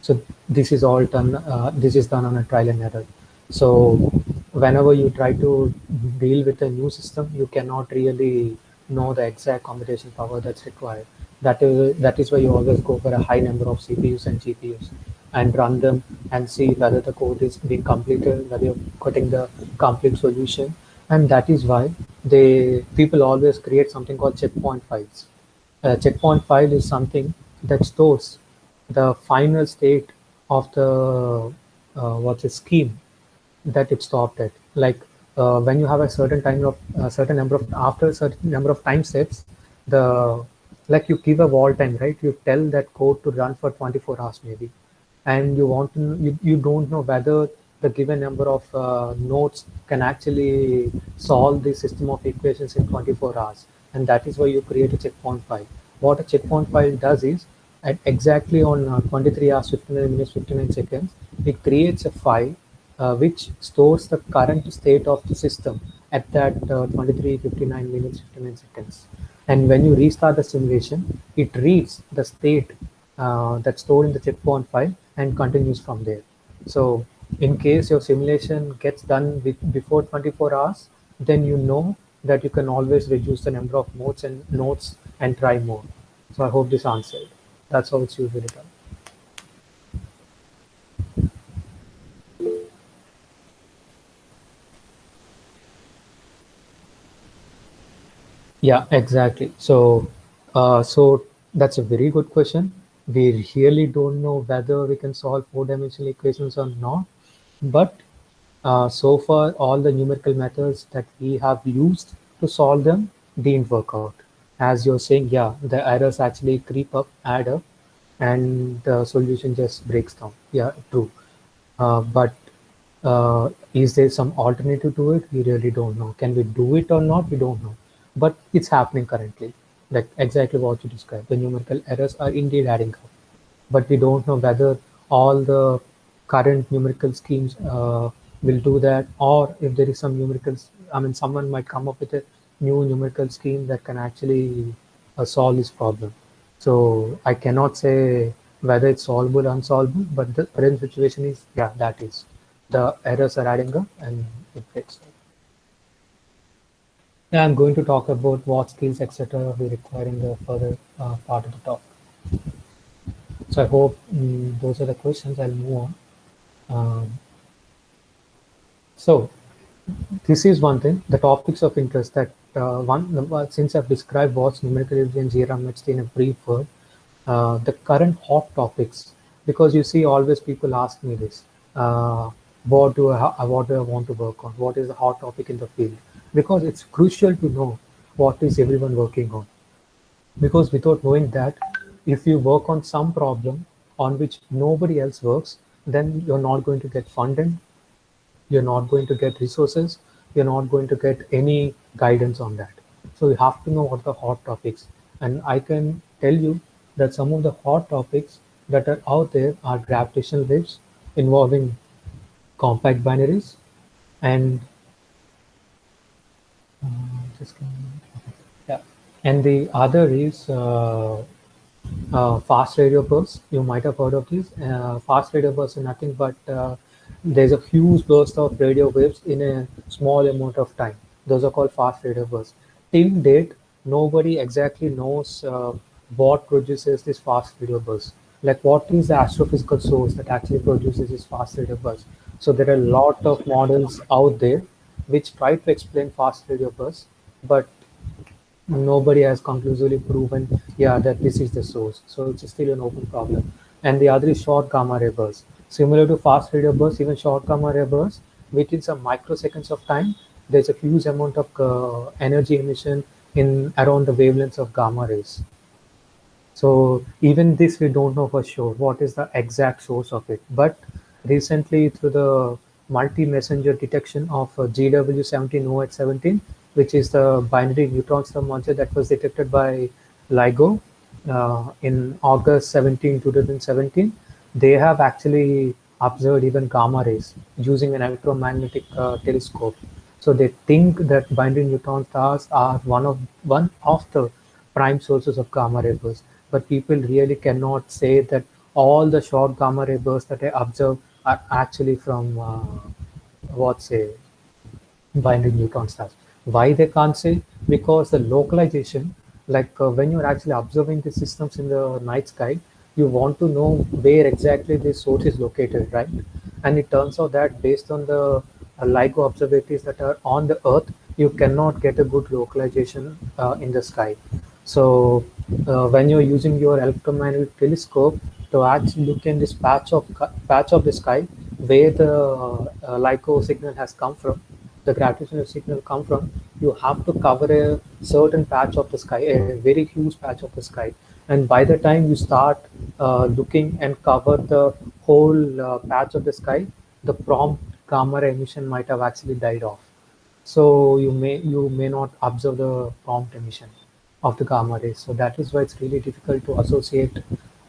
So this is all done. This is done on a trial and error. So whenever you try to deal with a new system, you cannot really know the exact computation power that's required. That is why you always go for a high number of CPUs and GPUs and run them and see whether the code is being completed, whether you're getting the complete solution. And that is why people always create something called checkpoint files. A checkpoint file is something that stores the final state of the what's a scheme that it stopped at. Like when you have a certain time of a certain number of after a certain number of time steps, the like you give a wall time, right? You tell that code to run for 24 hours maybe, and you want to you don't know whether the given number of nodes can actually solve the system of equations in 24 hours, and that is why you create a checkpoint file. What a checkpoint file does is at exactly on 23 hours 59 minutes 59 seconds, it creates a file which stores the current state of the system at that 23 59 minutes 59 seconds. And when you restart the simulation, it reads the state that's stored in the checkpoint file and continues from there. So in case your simulation gets done before 24 hours, then you know that you can always reduce the number of nodes and try more. So I hope this answered. That's how it's usually done. Yeah, exactly. So that's a very good question. We really don't know whether we can solve four-dimensional equations or not, but so far all the numerical methods that we have used to solve them didn't work out. As you're saying, yeah, the errors actually creep up, add up, and the solution just breaks down. Yeah, true. But is there some alternative to it? We really don't know. Can we do it or not? We don't know. But it's happening currently. Like exactly what you described. The numerical errors are indeed adding up. But we don't know whether all the current numerical schemes will do that, or if there is some I mean, someone might come up with a new numerical scheme that can actually solve this problem. So I cannot say whether it's solvable or unsolvable, but the current situation is, yeah, that is. The errors are adding up and it breaks. Yeah, I'm going to talk about what skills, etc., we require in the further part of the talk. So I hope those are the questions. I'll move on. So this is one thing, the topics of interest that since I've described what's numerical intelligence, GRAM in a brief word, the current hot topics, because you see always people ask me this, what do I want to work on? What is the hot topic in the field? Because it's crucial to know what is everyone working on. Because without knowing that, if you work on some problem on which nobody else works, then you're not going to get funded, you're not going to get resources, you're not going to get any guidance on that. So you have to know what the hot topics. And I can tell you that some of the hot topics that are out there are gravitational waves involving compact binaries and just yeah. And the other is fast radio bursts. You might have heard of these. Fast radio bursts are nothing but there's a huge burst of radio waves in a small amount of time. Those are called fast radio bursts. Till date, nobody exactly knows what produces this fast radio burst. Like what is the astrophysical source that actually produces this fast radio burst? So there are a lot of models out there which try to explain fast radio bursts, but nobody has conclusively proven, yeah, that this is the source. So it's still an open problem. And the other is short gamma ray bursts. Similar to fast radio bursts, even short gamma ray bursts, within some microseconds of time, there's a huge amount of energy emission in around the wavelengths of gamma rays. So even this, we don't know for sure what is the exact source of it. But recently, through the multi-messenger detection of GW170817, which is the binary neutron star molecule that was detected by LIGO in August 2017, they have actually observed even gamma rays using an electromagnetic telescope. So they think that binary neutron stars are one of the prime sources of gamma ray bursts, but people really cannot say that all the short gamma ray bursts that I observe are actually from what say binary neutron stars. Why they can't say? Because the localization, like when you're actually observing the systems in the night sky, you want to know where exactly the source is located, right? And it turns out that based on the LIGO observatories that are on the Earth, you cannot get a good localization in the sky. So when you're using your electromagnetic telescope to actually look in this patch of the sky where the LIGO signal has come from, the gravitational signal come from, you have to cover a certain patch of the sky, a very huge patch of the sky. And by the time you start looking and cover the whole patch of the sky, the prompt gamma ray emission might have actually died off. So you may not observe the prompt emission of the gamma rays. So that is why it's really difficult to associate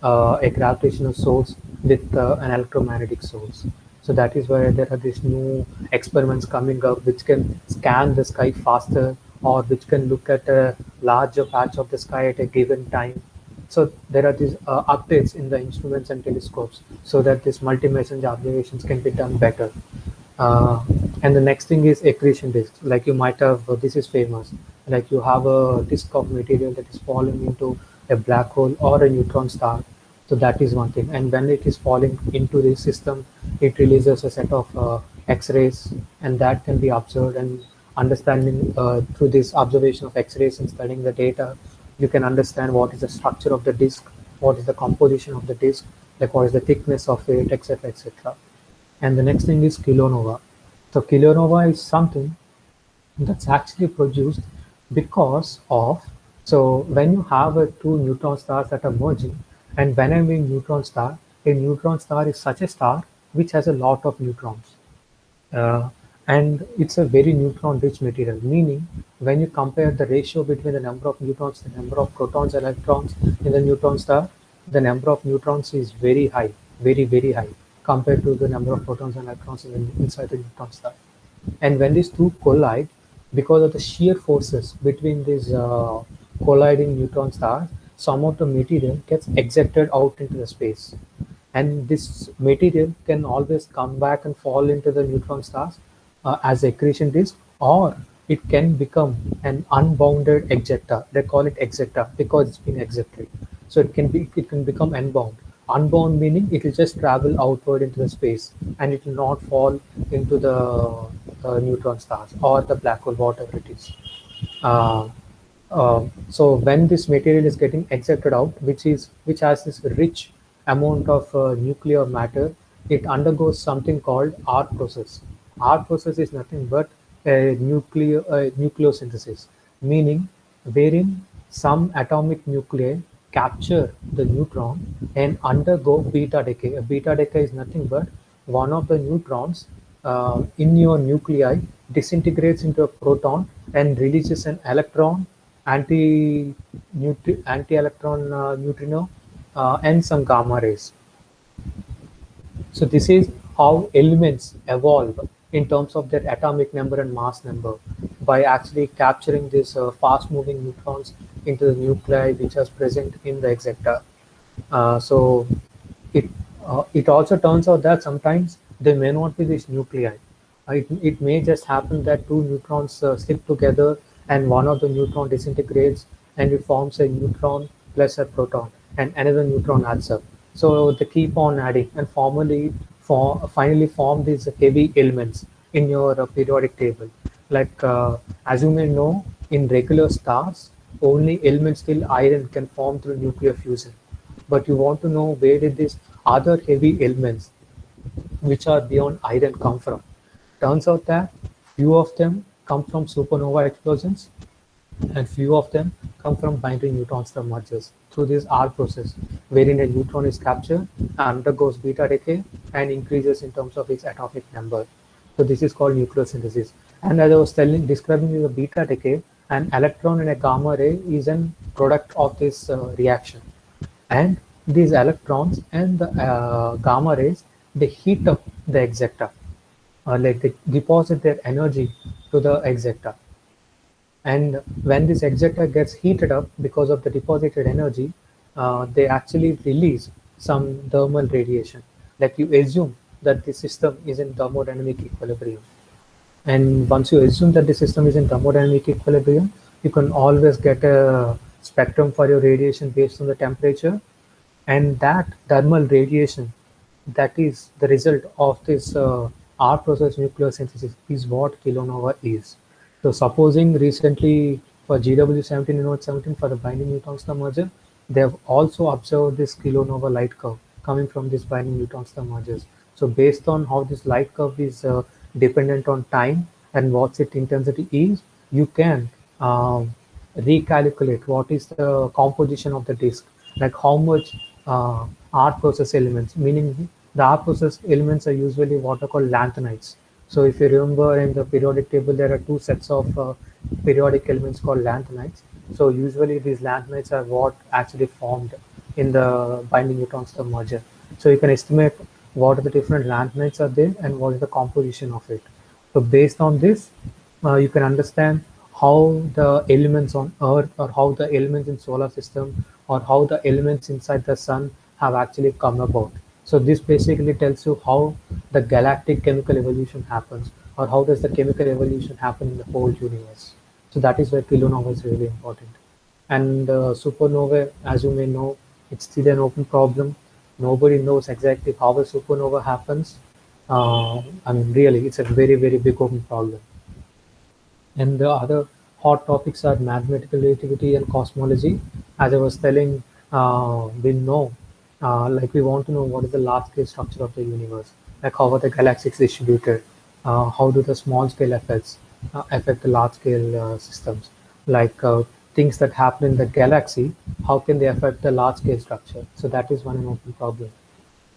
a gravitational source with an electromagnetic source. So that is why there are these new experiments coming up which can scan the sky faster, or which can look at a larger patch of the sky at a given time. So there are these updates in the instruments and telescopes so that these multi-messenger observations can be done better. Uh, and the next thing is accretion disk. Like you might have, this is famous. Like you have a disk of material that is falling into a black hole or a neutron star. So that is one thing. And when it is falling into the system, it releases a set of X-rays, and that can be observed. And understanding through this observation of X-rays and studying the data, you can understand what is the structure of the disk, what is the composition of the disk, like what is the thickness of it, etc., etc. And the next thing is kilonova. So kilonova is something that's actually produced because of, so when you have two neutron stars that are merging, and when I mean neutron star, a neutron star is such a star which has a lot of neutrons. Uh, and it's a very neutron rich material, meaning when you compare the ratio between the number of neutrons, the number of protons and electrons in the neutron star, the number of neutrons is very high, very, very high compared to the number of protons and electrons inside the neutron star. And when these two collide, because of the shear forces between these colliding neutron stars, some of the material gets ejected out into the space. And this material can always come back and fall into the neutron stars as accretion disk, or it can become an unbounded ejecta. They call it ejecta because it's been ejected. So it can become unbound. Unbound meaning it will just travel outward into the space, and it will not fall into the neutron stars or the black hole, whatever it is. Uh, so when this material is getting ejected out, which has this rich amount of nuclear matter, it undergoes something called R process. R process is nothing but a nucleosynthesis, meaning wherein some atomic nuclei capture the neutron and undergo beta decay. A beta decay is nothing but one of the neutrons in your nuclei disintegrates into a proton and releases an electron, anti-electron neutrino, and some gamma rays. So this is how elements evolve in terms of their atomic number and mass number, by actually capturing these fast-moving neutrons into the nuclei which are present in the ejecta. So it it also turns out that sometimes there may not be this nuclei. It may just happen that two neutrons stick together and one of the neutron disintegrates and it forms a neutron plus a proton, and another neutron adds up. So they keep on adding and finally form these heavy elements in your periodic table. Like as you may know, in regular stars, only elements till iron can form through nuclear fusion. But you want to know where did these other heavy elements which are beyond iron come from. Turns out that few of them come from supernova explosions and few of them come from binary neutron star mergers through this R process, wherein a neutron is captured, undergoes beta decay, and increases in terms of its atomic number. So this is called nucleosynthesis. And as I was describing the beta decay, an electron and a gamma ray is a product of this reaction. And these electrons and the gamma rays, they heat up the ejecta, like they deposit their energy to the ejecta. And when this ejecta gets heated up because of the deposited energy, they actually release some thermal radiation. Like you assume that the system is in thermodynamic equilibrium. And once you assume that the system is in thermodynamic equilibrium, you can always get a spectrum for your radiation based on the temperature. And that thermal radiation, that is the result of this R process nucleosynthesis, is what kilonova is. So supposing recently for GW17 and NOT17 for the binding neutron star merger, they have also observed this kilonova light curve coming from this binding neutron star mergers. So based on how this light curve is dependent on time and what its intensity is, you can recalculate what is the composition of the disk, like how much R process elements, meaning the R process elements are usually what are called lanthanides. So if you remember in the periodic table, there are two sets of periodic elements called lanthanides. So usually these lanthanides are what actually formed in the binding neutron star merger. So you can estimate what are the different lanthanides are there and what is the composition of it. So based on this, you can understand how the elements on Earth or how the elements in solar system or how the elements inside the sun have actually come about. So this basically tells you how the galactic chemical evolution happens or how does the chemical evolution happen in the whole universe. So that is why kilonova is really important. And supernova, as you may know, it's still an open problem. Nobody knows exactly how a supernova happens. I mean, really, it's a very, very big open problem. And the other hot topics are mathematical relativity and cosmology. As I was telling, we know, like we want to know what is the large scale structure of the universe, like how are the galaxies distributed, how do the small scale effects affect the large scale systems, like things that happen in the galaxy, how can they affect the large scale structure? So that is one an open problem.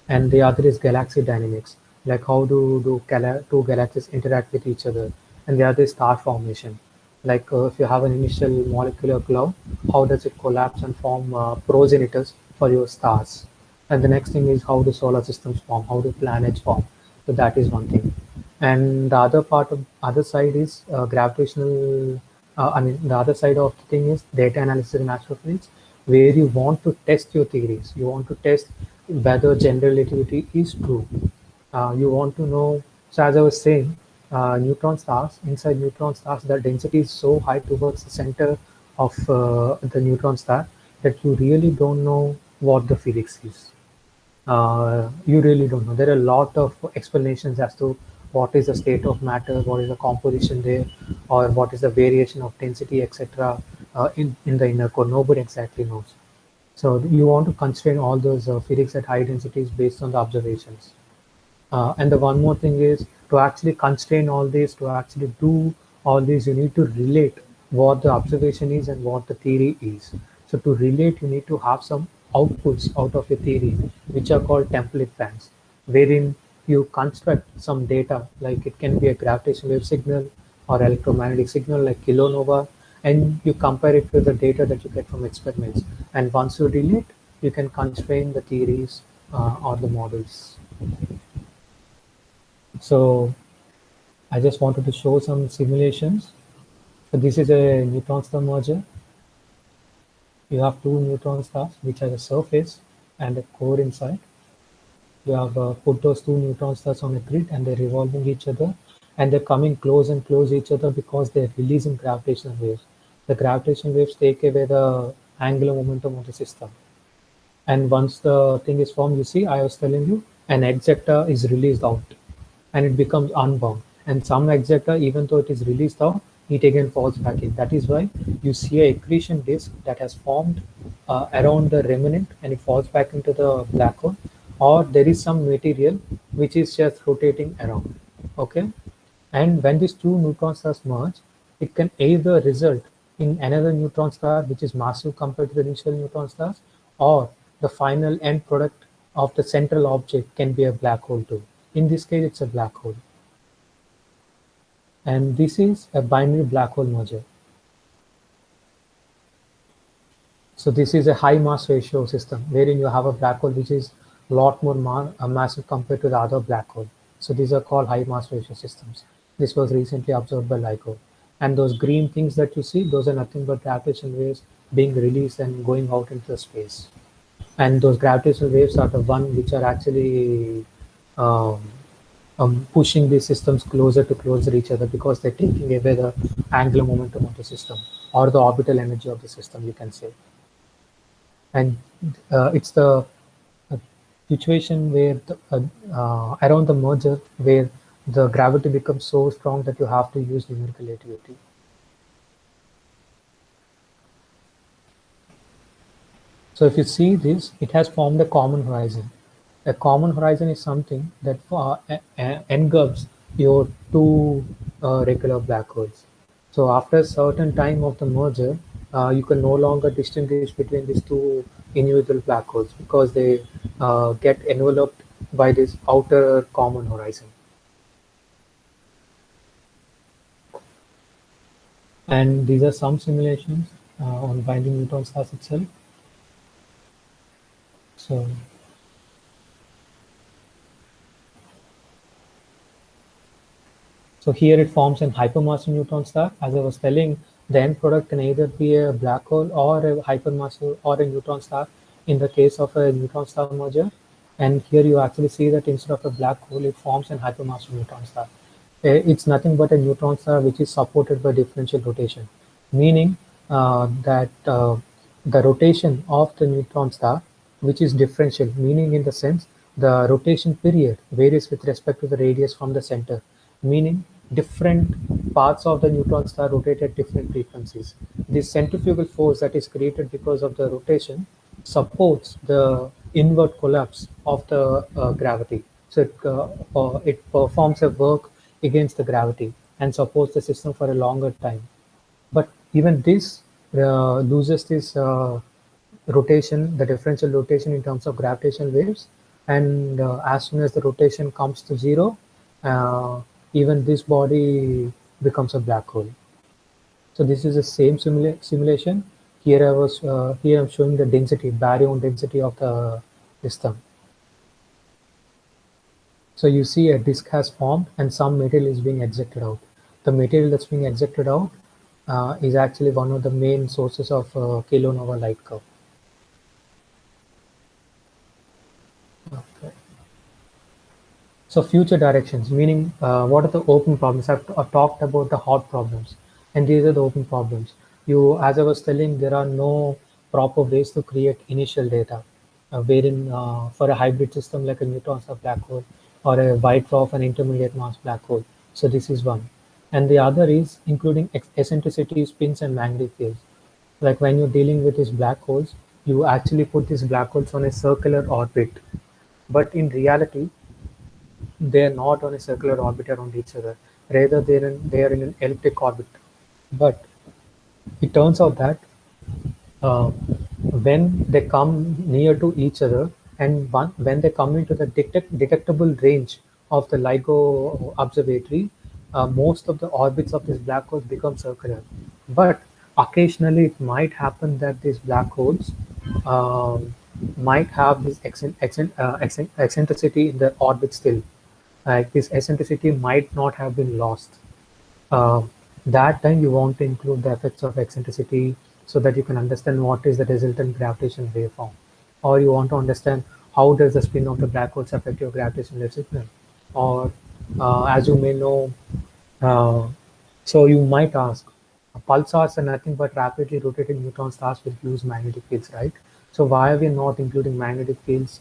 And the other is galaxy dynamics, like how two galaxies interact with each other. And the other is star formation, like if you have an initial molecular cloud, how does it collapse and form progenitors for your stars? And the next thing is how do solar systems form, how do planets form? So that is one thing. And the other part of other side is gravitational. I mean, the other side of the thing is data analysis in astrophysics, where you want to test your theories. You want to test whether general relativity is true. You want to know. So as I was saying, neutron stars, inside neutron stars, the density is so high towards the center of the neutron star that you really don't know what the physics is. You really don't know. There are a lot of explanations as to what is the state of matter, what is the composition there, or what is the variation of density, etc. In the inner core. Nobody exactly knows. So you want to constrain all those physics at high densities based on the observations. And the one more thing is to actually constrain all this, to actually do all this, you need to relate what the observation is and what the theory is. So to relate, you need to have some outputs out of your theory, which are called template banks, wherein you construct some data, like it can be a gravitational wave signal or electromagnetic signal like kilonova, and you compare it with the data that you get from experiments. And once you relate, you can constrain the theories or the models. So I just wanted to show some simulations. So this is a neutron star merger. You have two neutron stars which has a surface and a core inside. You have put those two neutron stars on a grid and they're revolving each other, and they're coming close and close each other because they're releasing gravitational waves. The gravitational waves take away the angular momentum of the system. And once the thing is formed, you see, I was telling you, an ejector is released out and it becomes unbound. And some ejector, even though it is released out, it again falls back in. That is why you see a accretion disk that has formed around the remnant and it falls back into the black hole, or there is some material which is just rotating around. Okay. And when these two neutron stars merge, it can either result in another neutron star which is massive compared to the initial neutron stars, or the final end product of the central object can be a black hole too. In this case, it's a black hole. And this is a binary black hole merger. So this is a high mass ratio system wherein you have a black hole which is a lot more massive compared to the other black hole. So these are called high mass ratio systems. This was recently observed by LIGO. And those green things that you see, those are nothing but gravitational waves being released and going out into the space. And those gravitational waves are the one which are actually um, pushing these systems closer to closer each other because they're taking away the angular momentum of the system or the orbital energy of the system, you can say. And it's the situation where around the merger where the gravity becomes so strong that you have to use numerical relativity. So if you see this, it has formed a common horizon. A common horizon is something that engulfs your two regular black holes. So after a certain time of the merger, you can no longer distinguish between these two individual black holes because they get enveloped by this outer common horizon. And these are some simulations on binding neutron stars itself. So So here it forms an hypermassive neutron star. As I was telling, the end product can either be a black hole or a hypermassive or a neutron star in the case of a neutron star merger. And here you actually see that instead of a black hole, it forms an hypermassive neutron star. It's nothing but a neutron star which is supported by differential rotation, meaning that the rotation of the neutron star, which is differential, meaning in the sense the rotation period varies with respect to the radius from the center, meaning different parts of the neutron star rotate at different frequencies. This centrifugal force that is created because of the rotation supports the inward collapse of the gravity. So it performs a work against the gravity and supports the system for a longer time. But even this loses this rotation, the differential rotation in terms of gravitational waves. And as soon as the rotation comes to zero, uh, even this body becomes a black hole. So this is the same simulation. Here I'm showing the density, baryon density of the system. So you see a disk has formed and some material is being ejected out. The material that's being ejected out is actually one of the main sources of kilonova light curve. Okay. So future directions, meaning what are the open problems? I've talked about the hot problems, and these are the open problems. As I was telling, there are no proper ways to create initial data, wherein for a hybrid system like a neutron star black hole or a white dwarf and intermediate mass black hole. So this is one, and the other is including eccentricity, spins, and magnetic fields. Like when you're dealing with these black holes, you actually put these black holes on a circular orbit, but in reality they are not on a circular orbit around each other. Rather, they are in an elliptic orbit. But it turns out that uh, when they come near to each other and when they come into the detectable range of the LIGO observatory, most of the orbits of these black holes become circular. But occasionally it might happen that these black holes um, might have this eccentricity in the orbit still. Like this eccentricity might not have been lost. Uh, that time you want to include the effects of eccentricity so that you can understand what is the resultant gravitational waveform, or you want to understand how does the spin of the black holes affect your gravitational signal, or as you may know, uh, so you might ask, pulsars are nothing but rapidly rotating neutron stars with huge magnetic fields, right? So why are we not including magnetic fields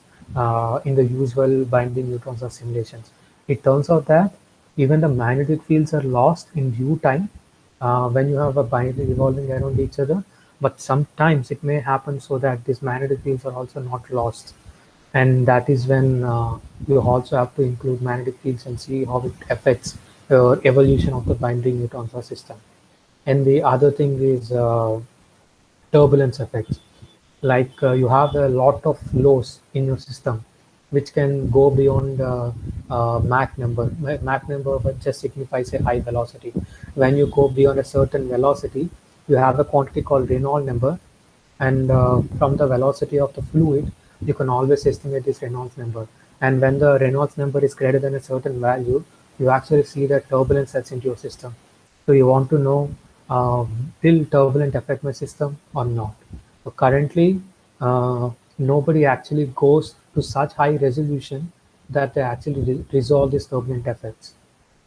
in the usual binding neutron star simulations? It turns out that even the magnetic fields are lost in due time when you have a binary revolving around each other, but sometimes it may happen so that these magnetic fields are also not lost. And that is when you also have to include magnetic fields and see how it affects evolution of the binary neutron star system. And the other thing is turbulence effects. Like you have a lot of flows in your system, which can go beyond Mach number. Mach number just signifies a high velocity. When you go beyond a certain velocity, you have a quantity called Reynolds number, and from the velocity of the fluid, you can always estimate this Reynolds number. And when the Reynolds number is greater than a certain value, you actually see that turbulence sets into your system. So you want to know, will turbulent affect my system or not? So currently, uh, nobody actually goes to such high resolution that they actually resolve these turbulent effects.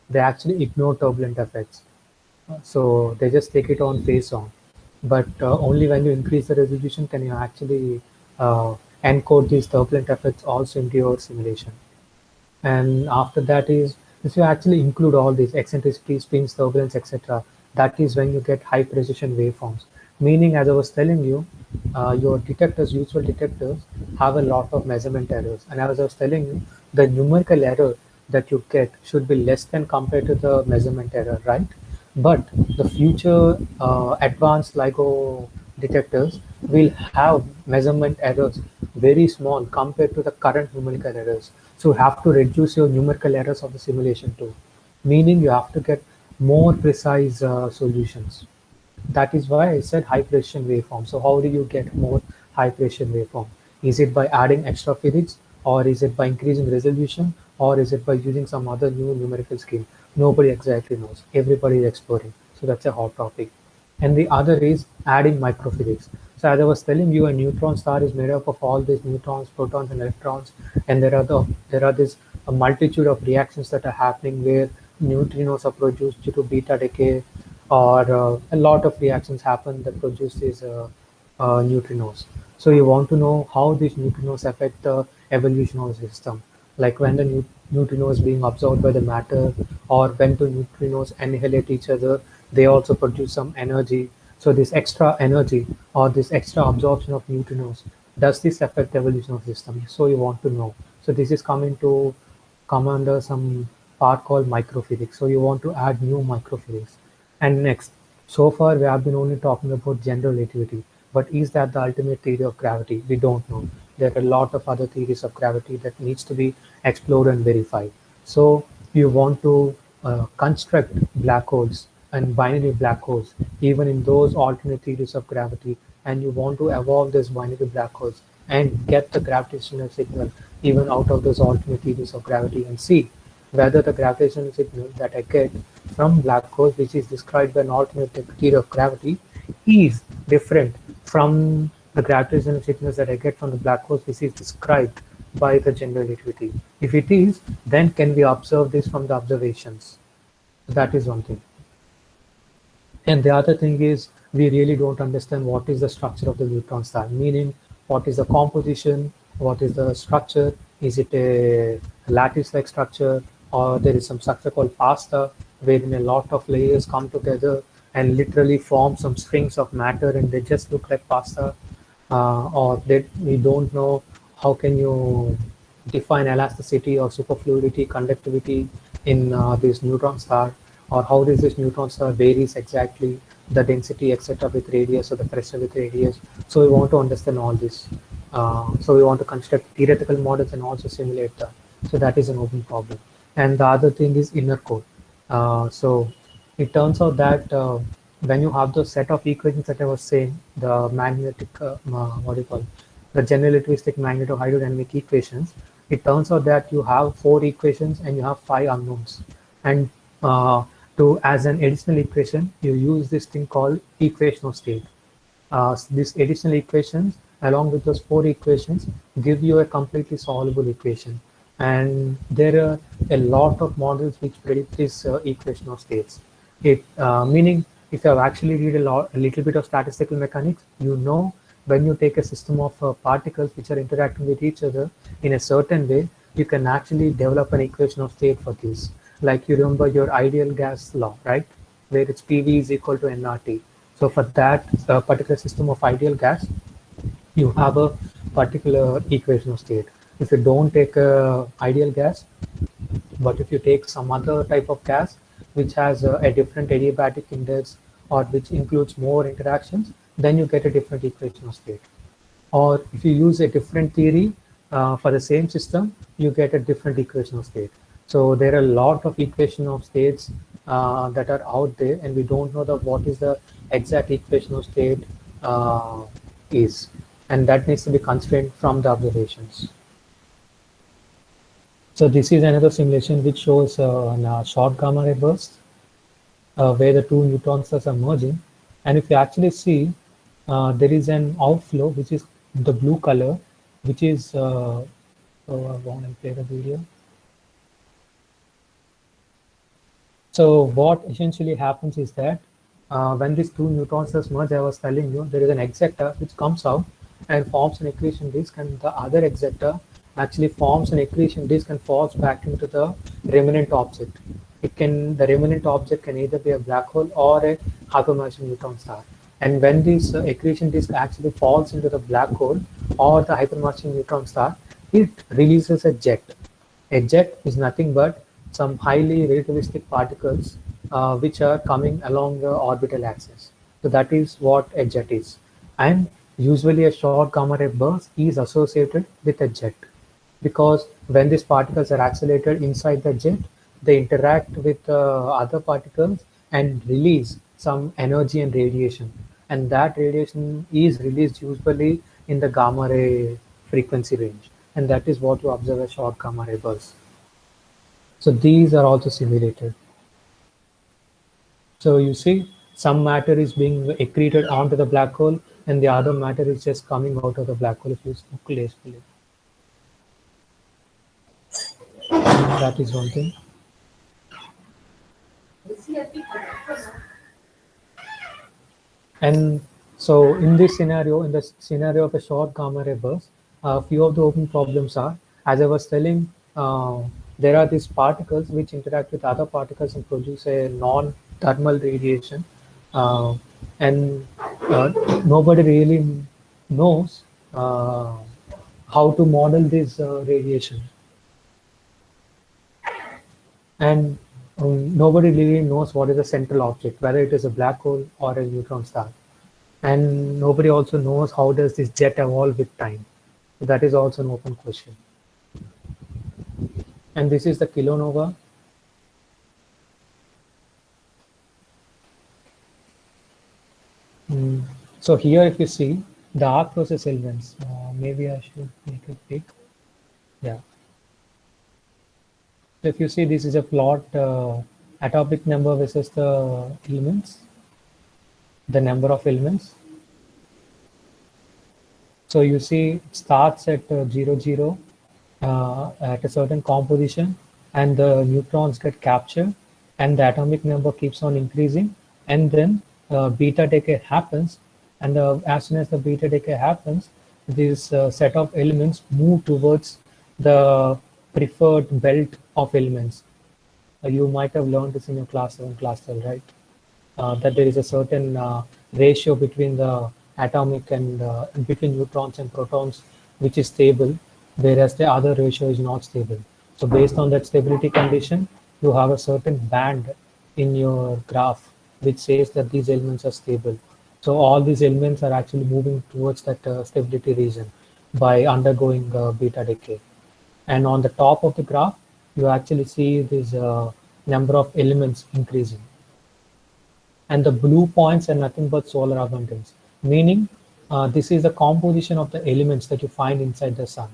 They actually ignore turbulent effects. So they just take it on face on. But only when you increase the resolution can you actually encode these turbulent effects also into your simulation. And after that is, if you actually include all these eccentricity, spins, turbulence, etc., that is when you get high precision waveforms. Meaning, as I was telling you, your detectors, usual detectors, have a lot of measurement errors. And as I was telling you, the numerical error that you get should be less than compared to the measurement error, right? But the future advanced LIGO detectors will have measurement errors very small compared to the current numerical errors. So you have to reduce your numerical errors of the simulation too, meaning you have to get more precise solutions. That is why I said high precision waveform. So how do you get more high precision waveform? Is it by adding extra physics, or is it by increasing resolution, or is it by using some other new numerical scheme? Nobody exactly knows. Everybody is exploring. So that's a hot topic. And the other is adding microphysics. So as I was telling you, a neutron star is made up of all these neutrons, protons, and electrons, and there are this a multitude of reactions that are happening where neutrinos are produced due to beta decay, or a lot of reactions happen that produce these neutrinos. So you want to know how these neutrinos affect the evolution of the system, like when the neutrino is being absorbed by the matter, or when the neutrinos annihilate each other, they also produce some energy. So this extra energy or this extra absorption of neutrinos, does this affect the evolution of the system? So you want to know. So this is coming to come under some part called microphysics. So you want to add new microphysics. And next, so far we have been only talking about general relativity, but is that the ultimate theory of gravity? We don't know. There are a lot of other theories of gravity that needs to be explored and verified. So you want to construct black holes and binary black holes, even in those alternate theories of gravity, and you want to evolve these binary black holes and get the gravitational signal even out of those alternate theories of gravity, and see whether the gravitational signal that I get from black holes, which is described by an alternate theory of gravity, is different from the gravitational signals that I get from the black holes, which is described by the general relativity. If it is, then can we observe this from the observations? That is one thing. And the other thing is, we really don't understand what is the structure of the neutron star, meaning what is the composition, what is the structure, is it a lattice-like structure, or there is some structure called pasta, wherein a lot of layers come together and literally form some strings of matter and they just look like pasta, or that we don't know how can you define elasticity or superfluidity, conductivity in this neutron star, or how does this neutron star varies exactly, the density, etc., with radius, or the pressure with radius. So we want to understand all this. So we want to construct theoretical models and also simulate that. So that is an open problem. And the other thing is inner core. So it turns out that when you have the set of equations that I was saying, the magnetic, what do you call it? The general relativistic magneto-hydrodynamic equations, it turns out that you have 4 equations and you have 5 unknowns. And to as an additional equation, you use this thing called equation of state. These additional equations, along with those 4 equations, give you a completely solvable equation. And there are a lot of models which predict this equation of states. Meaning, if you have actually read a little bit of statistical mechanics, you know when you take a system of particles which are interacting with each other in a certain way, you can actually develop an equation of state for this. Like you remember your ideal gas law, right? Where it's PV is equal to nRT. So for that particular system of ideal gas, you have a particular equation of state. If you don't take a ideal gas, but if you take some other type of gas which has a different adiabatic index, or which includes more interactions, then you get a different equation of state. Or if you use a different theory for the same system, you get a different equation of state. So there are a lot of equation of states that are out there, and we don't know what is the exact equation of state uh, is, and that needs to be constrained from the observations. So this is another simulation which shows a short gamma ray burst where the 2 neutron stars are merging. And if you actually see, there is an outflow which is the blue color, which is, so I want to play the video. So what essentially happens is that when these two neutrons merge, I was telling you, there is an ejector which comes out and forms an accretion disk, and the other ejector actually forms an accretion disk and falls back into the remnant object. The remnant object can either be a black hole or a hypermassive neutron star. And when this accretion disk actually falls into the black hole or the hypermassive neutron star, it releases a jet. A jet is nothing but some highly relativistic particles which are coming along the orbital axis. So that is what a jet is. And usually a short gamma ray burst is associated with a jet, because when these particles are accelerated inside the jet, they interact with other particles and release some energy and radiation. And that radiation is released usually in the gamma ray frequency range. And that is what you observe as short gamma ray bursts. So these are also simulated. So you see, some matter is being accreted onto the black hole, and the other matter is just coming out of the black hole if you look closely. That is one thing. And so in this scenario, in the scenario of a short gamma ray burst, a few of the open problems are, as I was telling, there are these particles which interact with other particles and produce a non-thermal radiation. Uh, and nobody really knows how to model this radiation. And nobody really knows what is the central object, whether it is a black hole or a neutron star. And nobody also knows how does this jet evolve with time. So that is also an open question. And this is the kilonova. So here if you see the arc process elements, maybe I should make it big. Yeah. So if you see, this is a plot, atomic number versus the elements, the number of elements. So you see it starts at 0, 0 at a certain composition, and the neutrons get captured, and the atomic number keeps on increasing, and then beta decay happens, and as soon as the beta decay happens, this set of elements move towards the preferred belt of elements. You might have learned this in your class 7, class 12, right? That there is a certain ratio between the atomic and between neutrons and protons, which is stable, whereas the other ratio is not stable. So based on that stability condition, you have a certain band in your graph which says that these elements are stable. So all these elements are actually moving towards that stability region by undergoing beta decay. And on the top of the graph, you actually see this number of elements increasing. And the blue points are nothing but solar abundance, meaning this is the composition of the elements that you find inside the sun.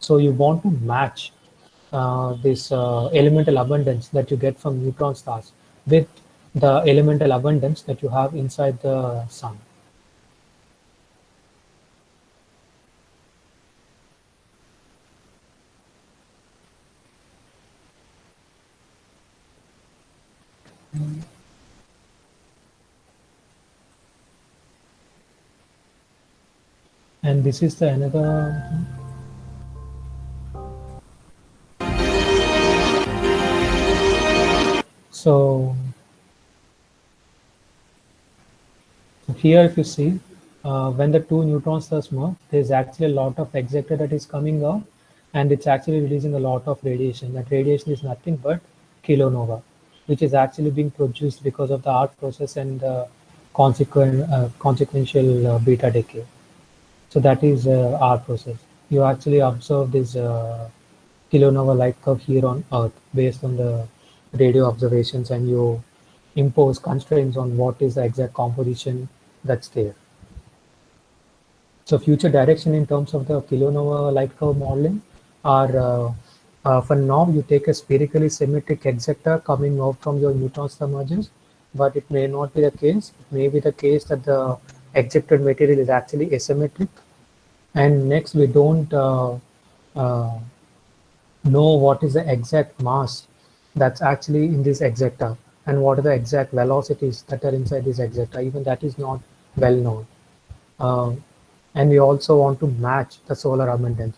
So you want to match this elemental abundance that you get from neutron stars with the elemental abundance that you have inside the sun. And this is the another. So here if you see, when the two neutron stars merge, there's actually a lot of ejector that is coming out, and it's actually releasing a lot of radiation. That radiation is nothing but kilonova, which is actually being produced because of the arc process and the consequential beta decay. So that is our process. You actually observe this kilonova light curve here on Earth based on the radio observations, and you impose constraints on what is the exact composition that's there. So future direction in terms of the kilonova light curve modeling are, for now, you take a spherically symmetric ejector coming out from your neutron star mergers, but it may not be the case. It may be the case that the ejected material is actually asymmetric, And next, we don't uh, know what is the exact mass that's actually in this exacta, and what are the exact velocities that are inside this exacta. Even that is not well known. And we also want to match the solar abundance.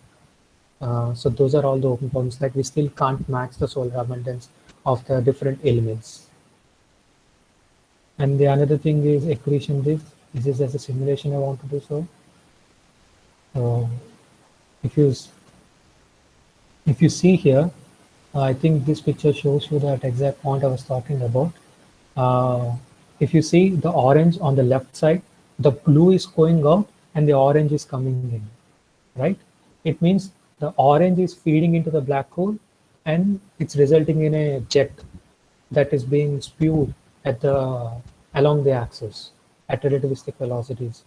So those are all the open problems, that we still can't match the solar abundance of the different elements. And the another thing is accretion drift. This is as a simulation I want to do so. Uh, if you if you see here, I think this picture shows you that exact point I was talking about. If you see the orange on the left side, the blue is going out and the orange is coming in, right? It means the orange is feeding into the black hole and it's resulting in a jet that is being spewed at the along the axis at relativistic velocities.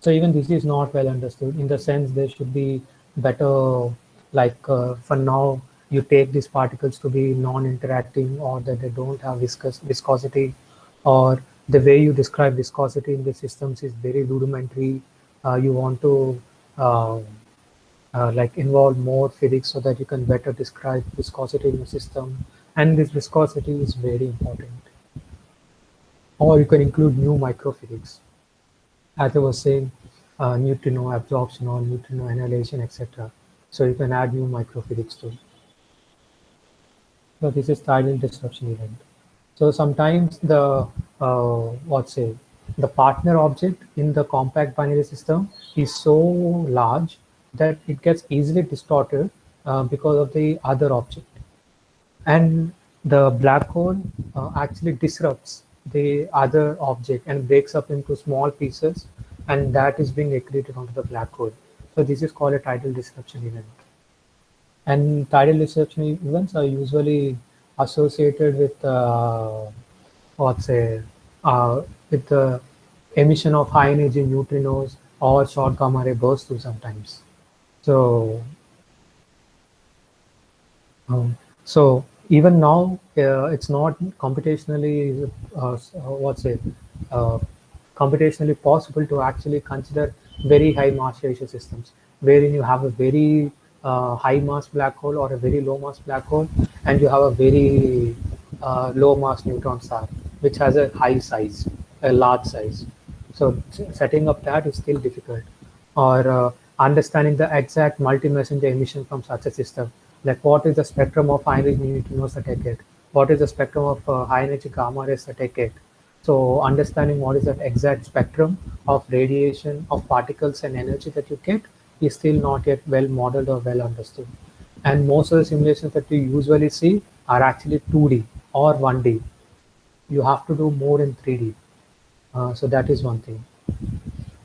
So even this is not well understood. In the sense, there should be better, like for now, you take these particles to be non-interacting, or that they don't have viscosity, or the way you describe viscosity in the systems is very rudimentary. You want to uh, like involve more physics so that you can better describe viscosity in the system. And this viscosity is very important. Or you can include new microphysics. As I was saying, neutrino absorption or neutrino annihilation, etc. So you can add new microphysics too. So this is tidal disruption event. So sometimes the what say the partner object in the compact binary system is so large that it gets easily distorted because of the other object. And the black hole actually disrupts the other object and breaks up into small pieces, and that is being accreted onto the black hole. So this is called a tidal disruption event. And tidal disruption events are usually associated with what's say with the emission of high energy neutrinos or short gamma ray bursts too sometimes. So so even now, it's not computationally, what's it, uh, computationally possible to actually consider very high mass ratio systems, wherein you have a very high mass black hole or a very low mass black hole, and you have a very low mass neutron star, which has a high size, a large size. So setting up that is still difficult. Or understanding the exact multi-messenger emission from such a system, like what is the spectrum of high energy neutrinos that I get, what is the spectrum of high energy gamma rays that I get. So understanding what is that exact spectrum of radiation of particles and energy that you get is still not yet well modeled or well understood. And most of the simulations that you usually see are actually 2D or 1D. You have to do more in 3D. So that is one thing.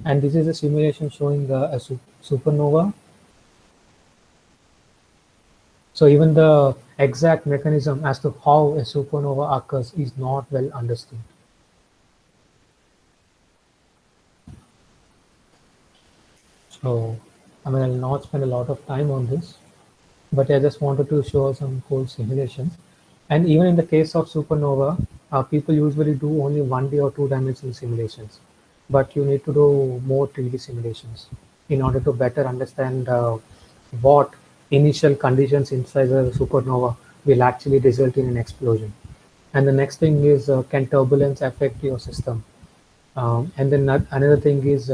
And this is a simulation showing a supernova. So even the exact mechanism as to how a supernova occurs is not well understood. So I mean, I'll not spend a lot of time on this, but I just wanted to show some cool simulations. And even in the case of supernova, people usually do only 1D or 2-dimensional simulations, but you need to do more 3D simulations in order to better understand what initial conditions inside the supernova will actually result in an explosion. And the next thing is, can turbulence affect your system? And then another thing is,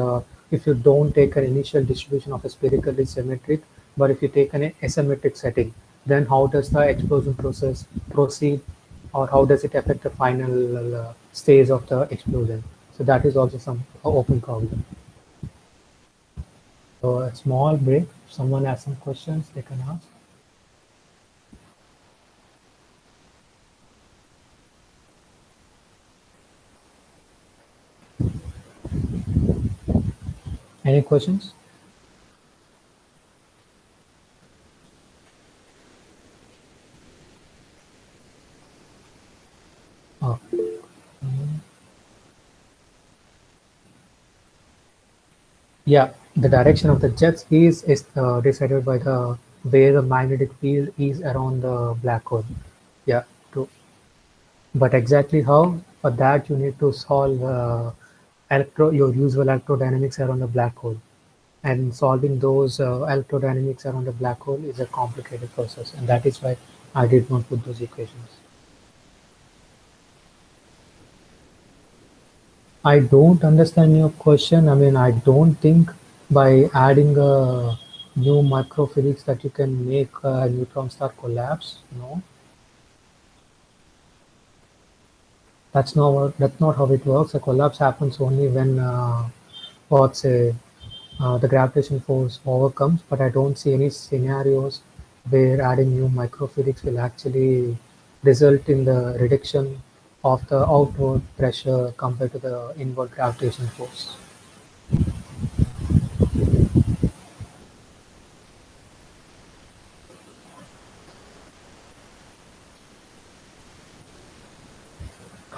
if you don't take an initial distribution of a spherically symmetric, but if you take an asymmetric setting, then how does the explosion process proceed, or how does it affect the final stage of the explosion? So that is also some open problem. So a small break. If someone has some questions, they can ask. Any questions? Oh. Yeah, the direction of the jets is decided by the way the magnetic field is around the black hole. Yeah, true. But exactly how, for that you need to solve your usual electrodynamics around a black hole. And solving those electrodynamics around a black hole is a complicated process, and that is why I did not put those equations. I don't understand your question. I mean, I don't think by adding a new microphysics that you can make a neutron star collapse. No, that's not how it works. A collapse happens only when what's a the gravitational force overcomes, but I don't see any scenarios where adding new microfluidics will actually result in the reduction of the outward pressure compared to the inward gravitational force.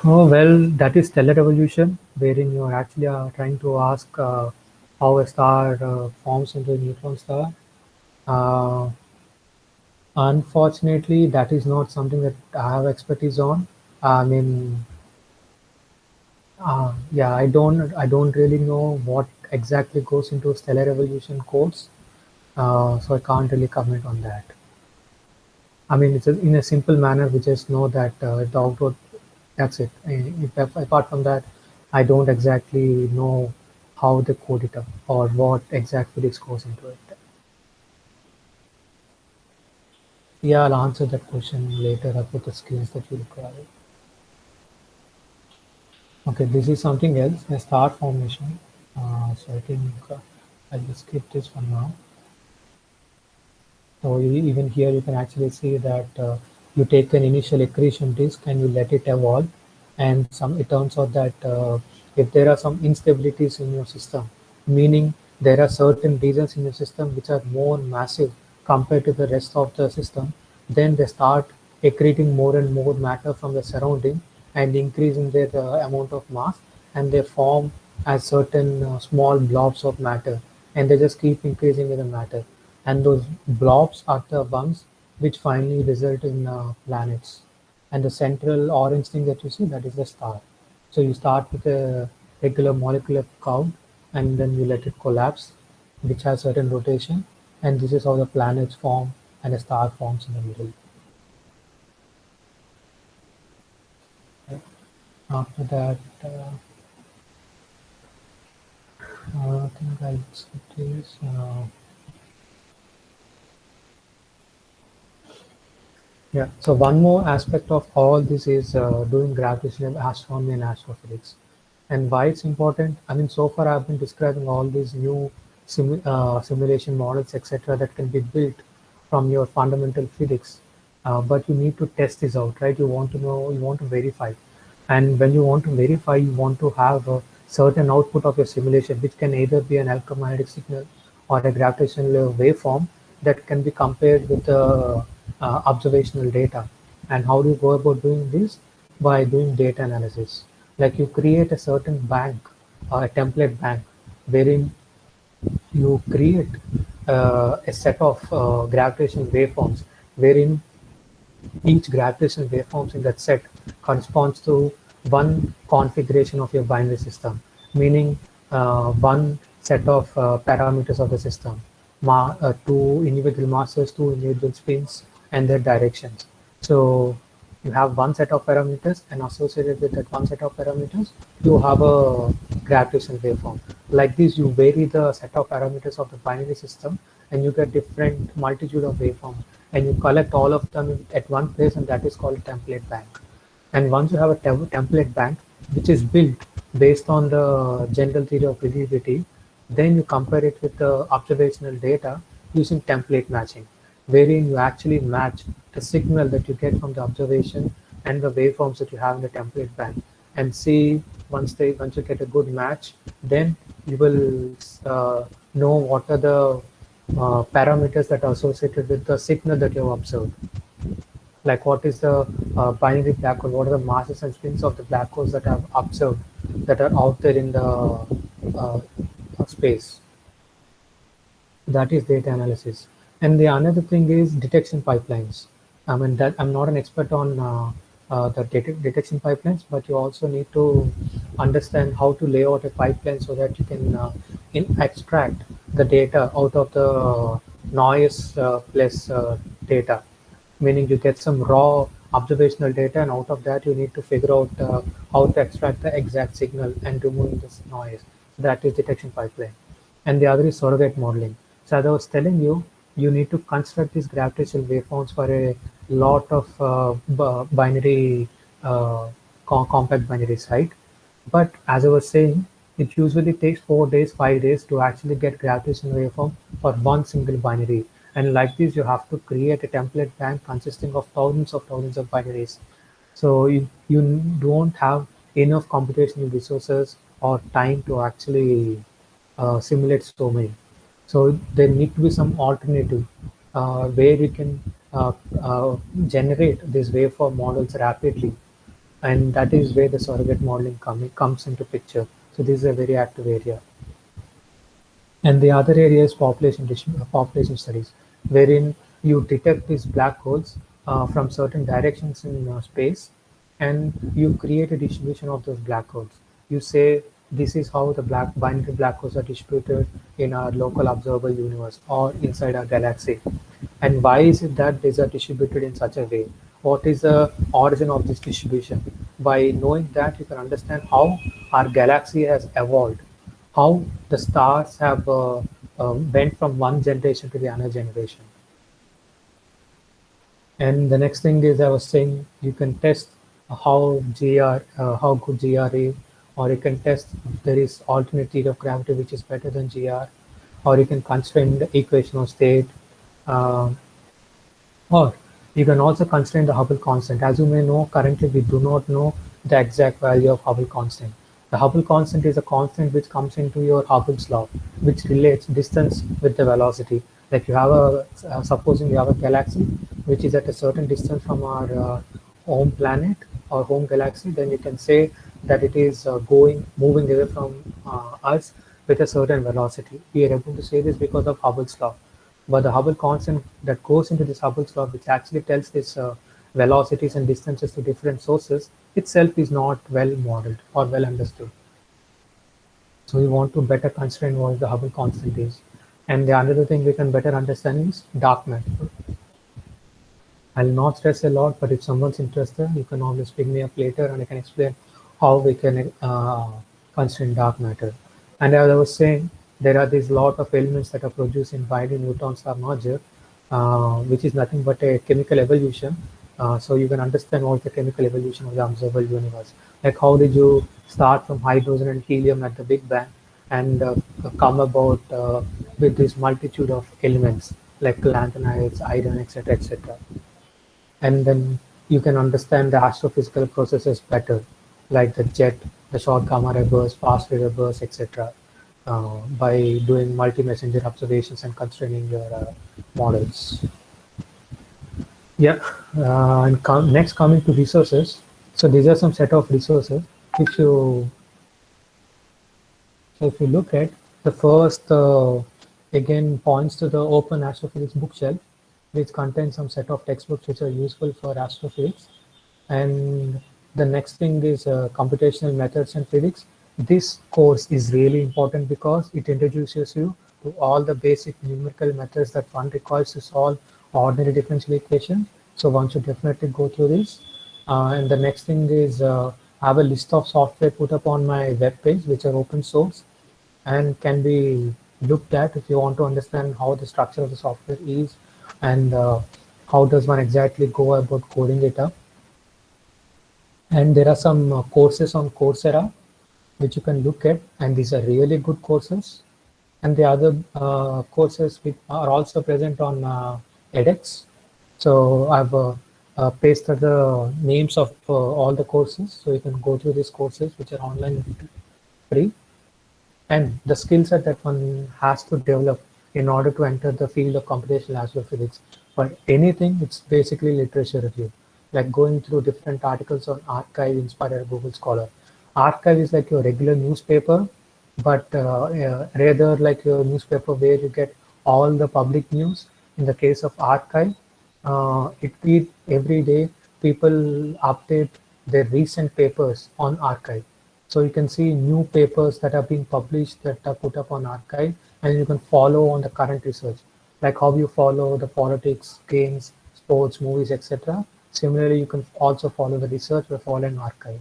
Oh, well, that is stellar evolution, wherein you are actually trying to ask how a star forms into a neutron star. Uh, Unfortunately, that is not something that I have expertise on. I mean, yeah, I don't really know what exactly goes into stellar evolution codes, so I can't really comment on that. I mean, in a simple manner, we just know that the outward. That's it. Apart from that, I don't exactly know how they code it up or what exact physics goes into it. Yeah, I'll answer that question later about the skills that you require. Okay, this is something else, a star formation. So I think I'll just skip this for now. So even here you can actually see that you take an initial accretion disk and you let it evolve, and it turns out that if there are some instabilities in your system, meaning there are certain regions in your system which are more massive compared to the rest of the system, then they start accreting more and more matter from the surrounding and increasing their amount of mass, and they form as certain small blobs of matter, and they just keep increasing in the matter, and those blobs are the ones which finally result in planets. And the central orange thing that you see, that is the star. So you start with a regular molecular count, and then you let it collapse, which has certain rotation, and this is how the planets form and a star forms in the middle. Okay. After that, I think I'll skip this. Yeah. So one more aspect of all this is doing gravitational astronomy and astrophysics. And why it's important? I mean, so far I've been describing all these new simulation models, etc., that can be built from your fundamental physics. But you need to test this out, right? You want to know, you want to verify. And when you want to verify, you want to have a certain output of your simulation, which can either be an electromagnetic signal or a gravitational waveform that can be compared with the observational data. And how do you go about doing this? By doing data analysis. Like you create a certain bank, a template bank, wherein you create a set of gravitational waveforms, wherein each gravitational waveforms in that set corresponds to one configuration of your binary system, meaning one set of parameters of the system, two individual masses, two individual spins, and their directions. So you have one set of parameters, and associated with that one set of parameters, you have a gravitational waveform. Like this, you vary the set of parameters of the binary system, and you get different multitude of waveforms, and you collect all of them at one place, and that is called template bank. And once you have a template bank which is built based on the general theory of relativity, then you compare it with the observational data using template matching, wherein you actually match the signal that you get from the observation and the waveforms that you have in the template bank, and see once you get a good match, then you will know what are the parameters that are associated with the signal that you have observed. Like what is the binary black hole, what are the masses and spins of the black holes that I've observed that are out there in the space. That is data analysis. And the another thing is detection pipelines. I mean, that I'm not an expert on the detection pipelines, but you also need to understand how to lay out a pipeline so that you can extract the data out of the noise plus data, meaning you get some raw observational data, and out of that you need to figure out how to extract the exact signal and remove this noise. That is detection pipeline. And the other is surrogate modeling. So as I was telling you, you need to construct these gravitational waveforms for a lot of binary, compact binaries, right? But as I was saying, it usually takes 4 days, 5 days to actually get gravitational waveform for one single binary. And like this, you have to create a template bank consisting of thousands of binaries. So you don't have enough computational resources or time to actually simulate so many. So there need to be some alternative where you can uh, uh, generate these waveform models rapidly, and that is where the surrogate modeling comes into picture. So this is a very active area. And the other area is population studies, wherein you detect these black holes from certain directions in space, and you create a distribution of those black holes. You say this is how the binary black holes are distributed in our local observable universe or inside our galaxy. And why is it that these are distributed in such a way? What is the origin of this distribution? By knowing that, you can understand how our galaxy has evolved, how the stars have went from one generation to the other generation. And the next thing is, I was saying, you can test how good GR is, or you can test if there is alternate theory of gravity which is better than GR, or you can constrain the equation of state, uh, or you can also constrain the Hubble constant. As you may know, currently we do not know the exact value of Hubble constant. The Hubble constant is a constant which comes into your Hubble's law, which relates distance with the velocity. Like you have supposing you have a galaxy which is at a certain distance from our home planet or home galaxy, then you can say that it is moving away from us with a certain velocity. We are able to say this because of Hubble's law. But the Hubble constant that goes into this Hubble's law, which actually tells this velocities and distances to different sources, itself is not well modeled or well understood. So we want to better constrain what the Hubble constant is. And the another thing we can better understand is dark matter. I'll not stress a lot, but if someone's interested, you can always pick me up later and I can explain how we can constrain dark matter. And as I was saying, there are these lot of elements that are produced in binary neutron star merger, which is nothing but a chemical evolution. So you can understand what the chemical evolution of the observable universe. Like how did you start from hydrogen and helium at the Big Bang and come about with this multitude of elements like lanthanides, iron, etc., etc. And then you can understand the astrophysical processes better, like the jet, the short gamma ray burst, fast Fourier burst, etc., by doing multi-messenger observations and constraining your models. Yeah, and next coming to resources. So these are some set of resources. If you So if you look at the first, again points to the Open Astrophysics bookshelf, which contains some set of textbooks which are useful for astrophysics. And the next thing is computational methods and physics. This course is really important because it introduces you to all the basic numerical methods that one requires to solve ordinary differential equations. So one should definitely go through this. And the next thing is I have a list of software put up on my web page, which are open source and can be looked at if you want to understand how the structure of the software is and how does one exactly go about coding it up. And there are some courses on Coursera which you can look at, and these are really good courses. And the other courses which are also present on edX. So I've pasted the names of all the courses, so you can go through these courses which are online free. And the skill set that one has to develop in order to enter the field of computational astrophysics. For anything, it's basically literature review, like going through different articles on Archive, Inspire, Google Scholar. Archive is like your regular newspaper, but rather like your newspaper where you get all the public news. In the case of Archive, it feeds every day people update their recent papers on archive. So you can see new papers that are being published that are put up on archive, and you can follow on the current research, like how you follow the politics, games, sports, movies, etc. Similarly, you can also follow the research by following archive.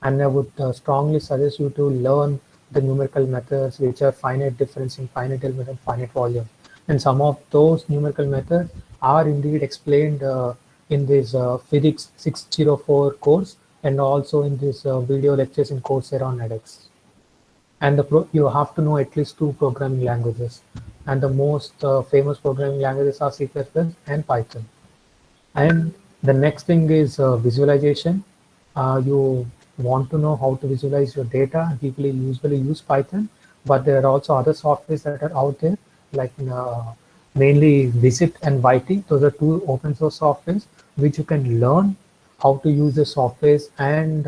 And I would strongly suggest you to learn the numerical methods, which are finite difference in finite element and finite volume. And some of those numerical methods are indeed explained in this Physics 604 course, and also in this video lectures in Coursera on edX. And you have to know at least two programming languages. And the most famous programming languages are C++ and Python. And the next thing is visualization. You want to know how to visualize your data. People usually use Python, but there are also other softwares that are out there, like mainly Visit and Viti. Those are two open source softwares which you can learn how to use the softwares and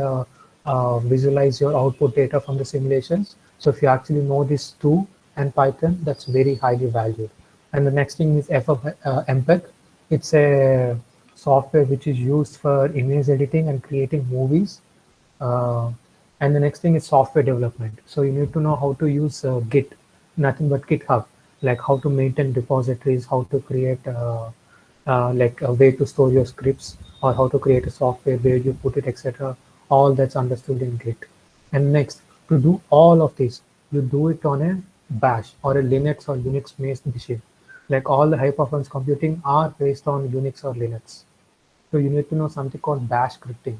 visualize your output data from the simulations. So if you actually know these two and Python, that's very highly valued. And the next thing is MPEG. It's a software which is used for image editing and creating movies. Uh, and the next thing is software development. So you need to know how to use Git, nothing but GitHub, like how to maintain repositories, how to create like a way to store your scripts, or how to create a software where you put it, etc. All that's understood in Git. And next, to do all of this, you do it on a Bash or a Linux or Unix-based machine. Like all the high performance computing are based on Unix or Linux. So you need to know something called bash scripting,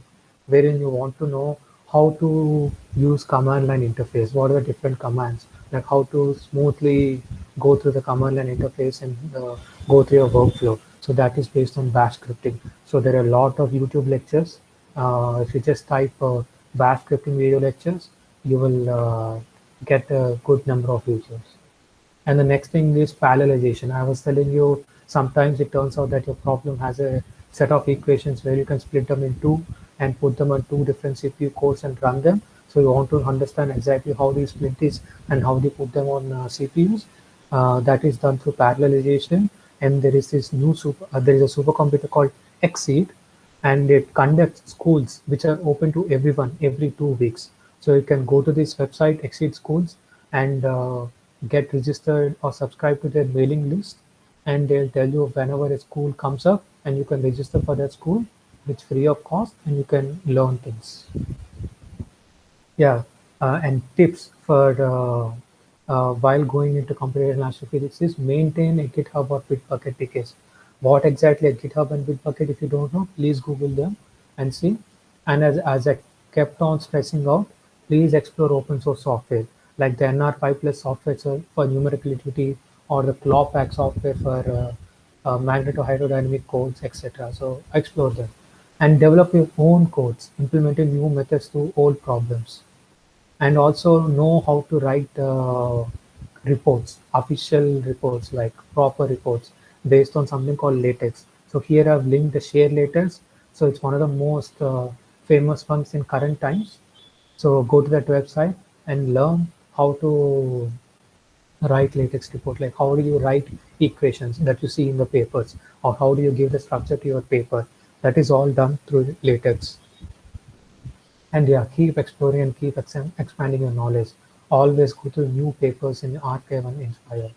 wherein you want to know how to use command line interface. What are the different commands? Like how to smoothly go through the command line interface and go through your workflow. So that is based on bash scripting. So there are a lot of YouTube lectures. If you just type bash scripting video lectures, you will get a good number of videos. And the next thing is parallelization. I was telling you, sometimes it turns out that your problem has a set of equations where you can split them in two and put them on two different CPU cores and run them. So you want to understand exactly how do you split this and how do you put them on CPUs. That is done through parallelization. And there is this there is a supercomputer called Xseed, and it conducts schools which are open to everyone every 2 weeks. So you can go to this website, Exceed Schools, and get registered or subscribe to their mailing list, and they'll tell you whenever a school comes up, and you can register for that school. It's free of cost, and you can learn things. Yeah, and tips for while going into computational astrophysics is maintain a GitHub or Bitbucket tickets. What exactly a GitHub and Bitbucket, if you don't know, please Google them and see. And as I kept on stressing out, please explore open source software like the NR5 plus software for numerical utility, or the ClawPack software for magnetohydrodynamic codes, etc. So explore them and develop your own codes, implementing new methods to old problems, and also know how to write reports, official reports, like proper reports based on something called LaTeX. So here I've linked the share LaTeX. So it's one of the most famous ones in current times. So go to that website and learn how to write LaTeX report, like how do you write equations that you see in the papers, or how do you give the structure to your paper. That is all done through LaTeX. And yeah, keep exploring and keep expanding your knowledge. Always go to new papers in Archive and Inspire.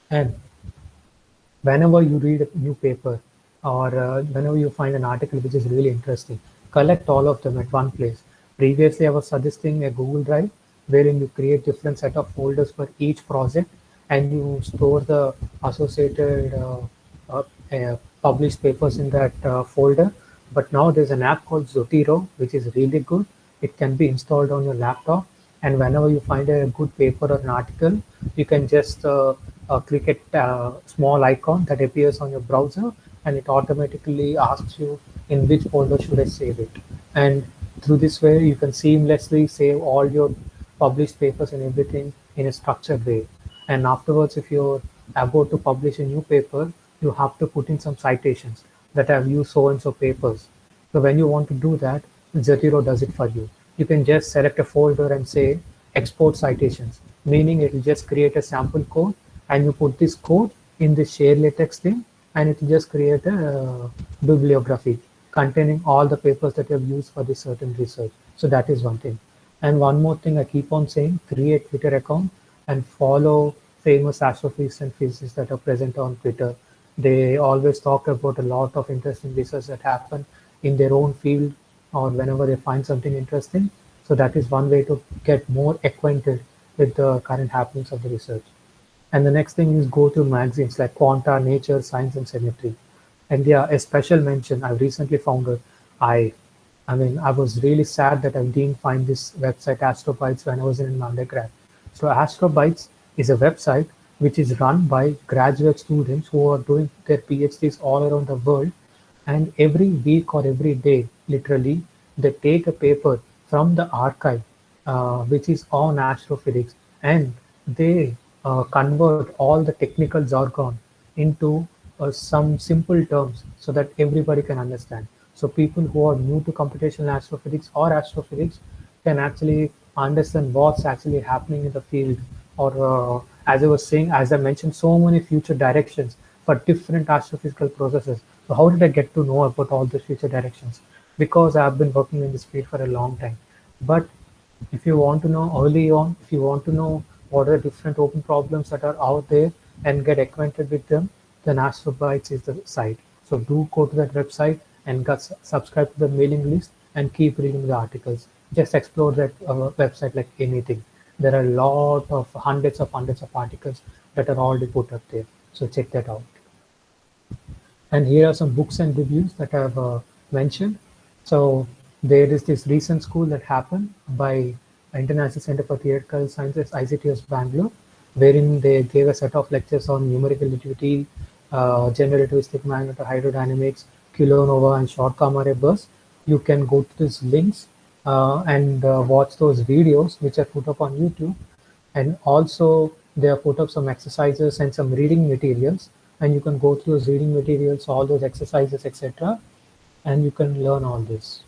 And whenever you read a new paper, or whenever you find an article which is really interesting, collect all of them at one place. Previously, I was suggesting a Google Drive wherein you create different set of folders for each project, and you store the associated published papers in that folder. But now there's an app called Zotero, which is really good. It can be installed on your laptop, and whenever you find a good paper or an article, you can just click a small icon that appears on your browser, and it automatically asks you in which folder should I save it. And through this way, you can seamlessly save all your published papers and everything in a structured way. And afterwards, if you're about to publish a new paper, you have to put in some citations that have used so and so papers. So when you want to do that, Zotero does it for you. You can just select a folder and say export citations, meaning it will just create a sample code, and you put this code in the share LaTeX thing, and it will just create a bibliography containing all the papers that you have used for this certain research. So that is one thing. And one more thing I keep on saying, create Twitter account and follow famous astrophysicists and physicists that are present on Twitter. They always talk about a lot of interesting research that happen in their own field or whenever they find something interesting. So that is one way to get more acquainted with the current happenings of the research. And the next thing is go to magazines like Quanta, Nature, Science and Symmetry. And yeah, a special mention, I recently found it. I I mean, I was really sad that I didn't find this website Astrobytes when I was in undergrad. So Astrobytes is a website which is run by graduate students who are doing their PhDs all around the world, and every week or every day, literally, they take a paper from the archive, which is on astrophysics, and they convert all the technical jargon into some simple terms so that everybody can understand. So people who are new to computational astrophysics or astrophysics can actually understand what's actually happening in the field, or as I was saying, as I mentioned, so many future directions for different astrophysical processes. So how did I get to know about all the future directions? Because I've been working in this field for a long time. But if you want to know early on, if you want to know what are the different open problems that are out there and get acquainted with them, then Astrobytes is the site. So do go to that website and subscribe to the mailing list and keep reading the articles. Just explore that website like anything. There are a lot of hundreds of articles that are already put up there. So check that out. And here are some books and reviews that I've mentioned. So there is this recent school that happened by International Center for Theoretical Sciences, ICTS Bangalore, wherein they gave a set of lectures on numerical relativity, general relativistic magnetohydrodynamics, kilonova, and short gamma ray bursts. You can go to these links and watch those videos which are put up on YouTube, and also they have put up some exercises and some reading materials, and you can go through those reading materials, all those exercises, etc., and you can learn all this.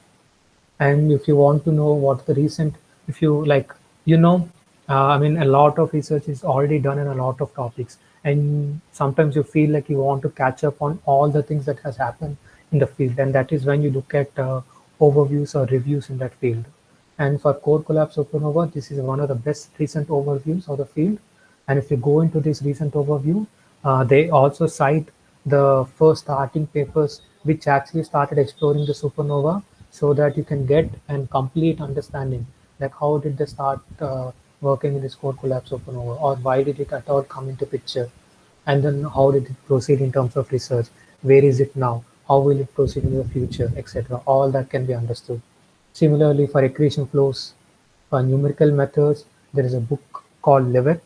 And if you want to know what the recent, if you like, you know, I mean, a lot of research is already done in a lot of topics, and sometimes you feel like you want to catch up on all the things that has happened in the field, and that is when you look at overviews or reviews in that field. And for Core Collapse Supernova, this is one of the best recent overviews of the field. And if you go into this recent overview, they also cite the first starting papers which actually started exploring the supernova, so that you can get a complete understanding, like how did they start working in this core collapse supernova, or why did it at all come into picture, and then how did it proceed in terms of research, where is it now, how will it proceed in the future, etc. All that can be understood. Similarly, for equation flows, for numerical methods, there is a book called Leveck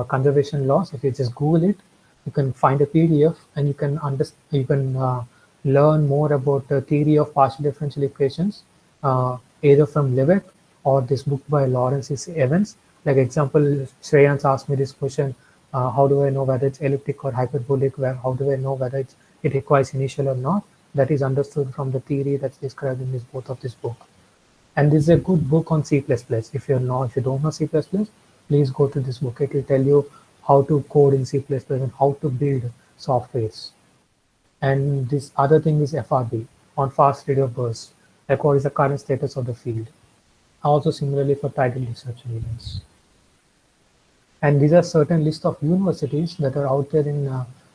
Conservation Laws. If you just Google it, you can find a PDF, and you can learn more about the theory of partial differential equations, either from Leveck or this book by Lawrence C. Evans. Like example, Shreyans asked me this question: how do I know whether it's elliptic or hyperbolic? Where how do I know whether it requires initial or not? That is understood from the theory that's described in this both of this book. And this is a good book on C++. If you don't know C++, please go to this book. It will tell you how to code in C++ and how to build softwares. And this other thing is FRB, on fast radio bursts, like what is the current status of the field. Also similarly for tidal research events. And these are certain list of universities that are out there in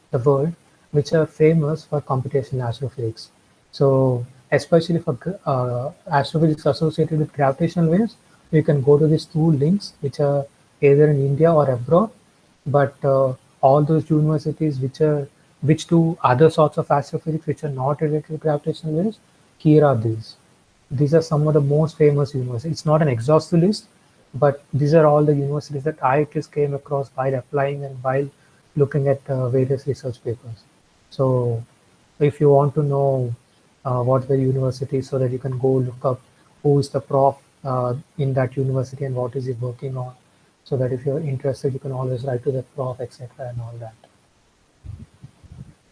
the world which are famous for computational astrophysics. So especially for astrophysics associated with gravitational waves, you can go to these two links which are either in India or abroad. But all those universities which do other sorts of astrophysics which are not related to gravitational waves, here are these. These are some of the most famous universities. It's not an exhaustive list, but these are all the universities that I just came across while applying and while looking at various research papers. So if you want to know what the university, so that you can go look up who is the prof in that university and what is he working on, so that if you're interested, you can always write to the prof, etc., and all that.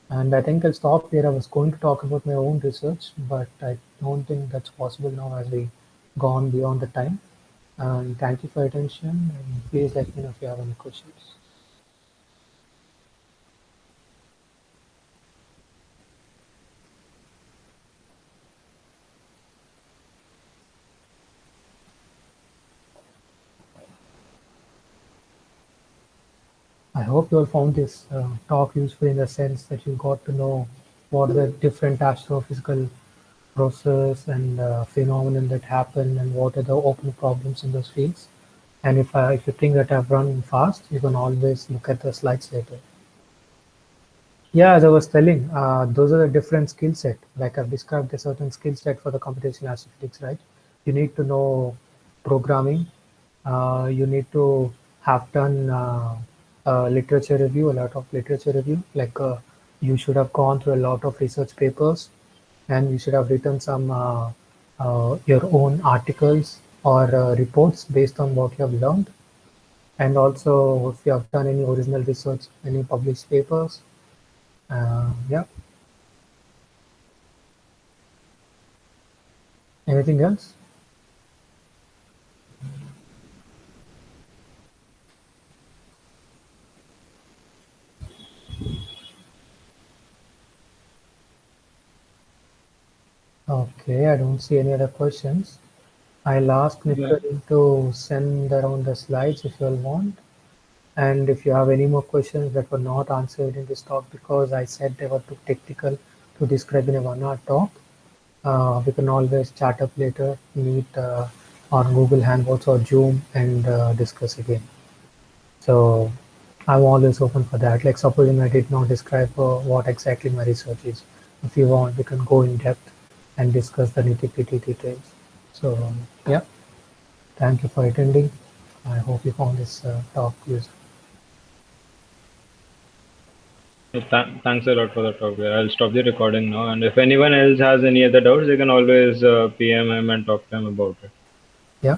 And I think I'll stop here. I was going to talk about my own research, but I don't think that's possible now as we gone beyond the time. And thank you for your attention. And please let me know if you have any questions. I hope you all found this talk useful in the sense that you got to know what the different astrophysical process and phenomenon that happen and what are the open problems in those fields. And if you think that I've run fast, you can always look at the slides later. Yeah, as I was telling, those are the different skill set. Like I've described a certain skill set for the computational astrophysics, right? You need to know programming. You need to have done literature review, a lot of literature review. Like you should have gone through a lot of research papers, and you should have written some your own articles or reports based on what you have learned. And also, if you have done any original research, any published papers, yeah. Anything else? Okay, I don't see any other questions. I'll ask Yeah. Nikhil to send around the slides if you all want. And if you have any more questions that were not answered in this talk because I said they were too technical to describe in a 1 hour talk, we can always chat up later, meet on Google Hangouts or Zoom and discuss again. So I'm always open for that. Like supposing I did not describe what exactly my research is. If you want, we can go in depth and discuss the nitty-gritty details. So yeah, thank you for attending. I hope you found this talk useful. Thanks a lot for the talk. I'll stop the recording now. And if anyone else has any other doubts, they can always PM him and talk to him about it. Yeah.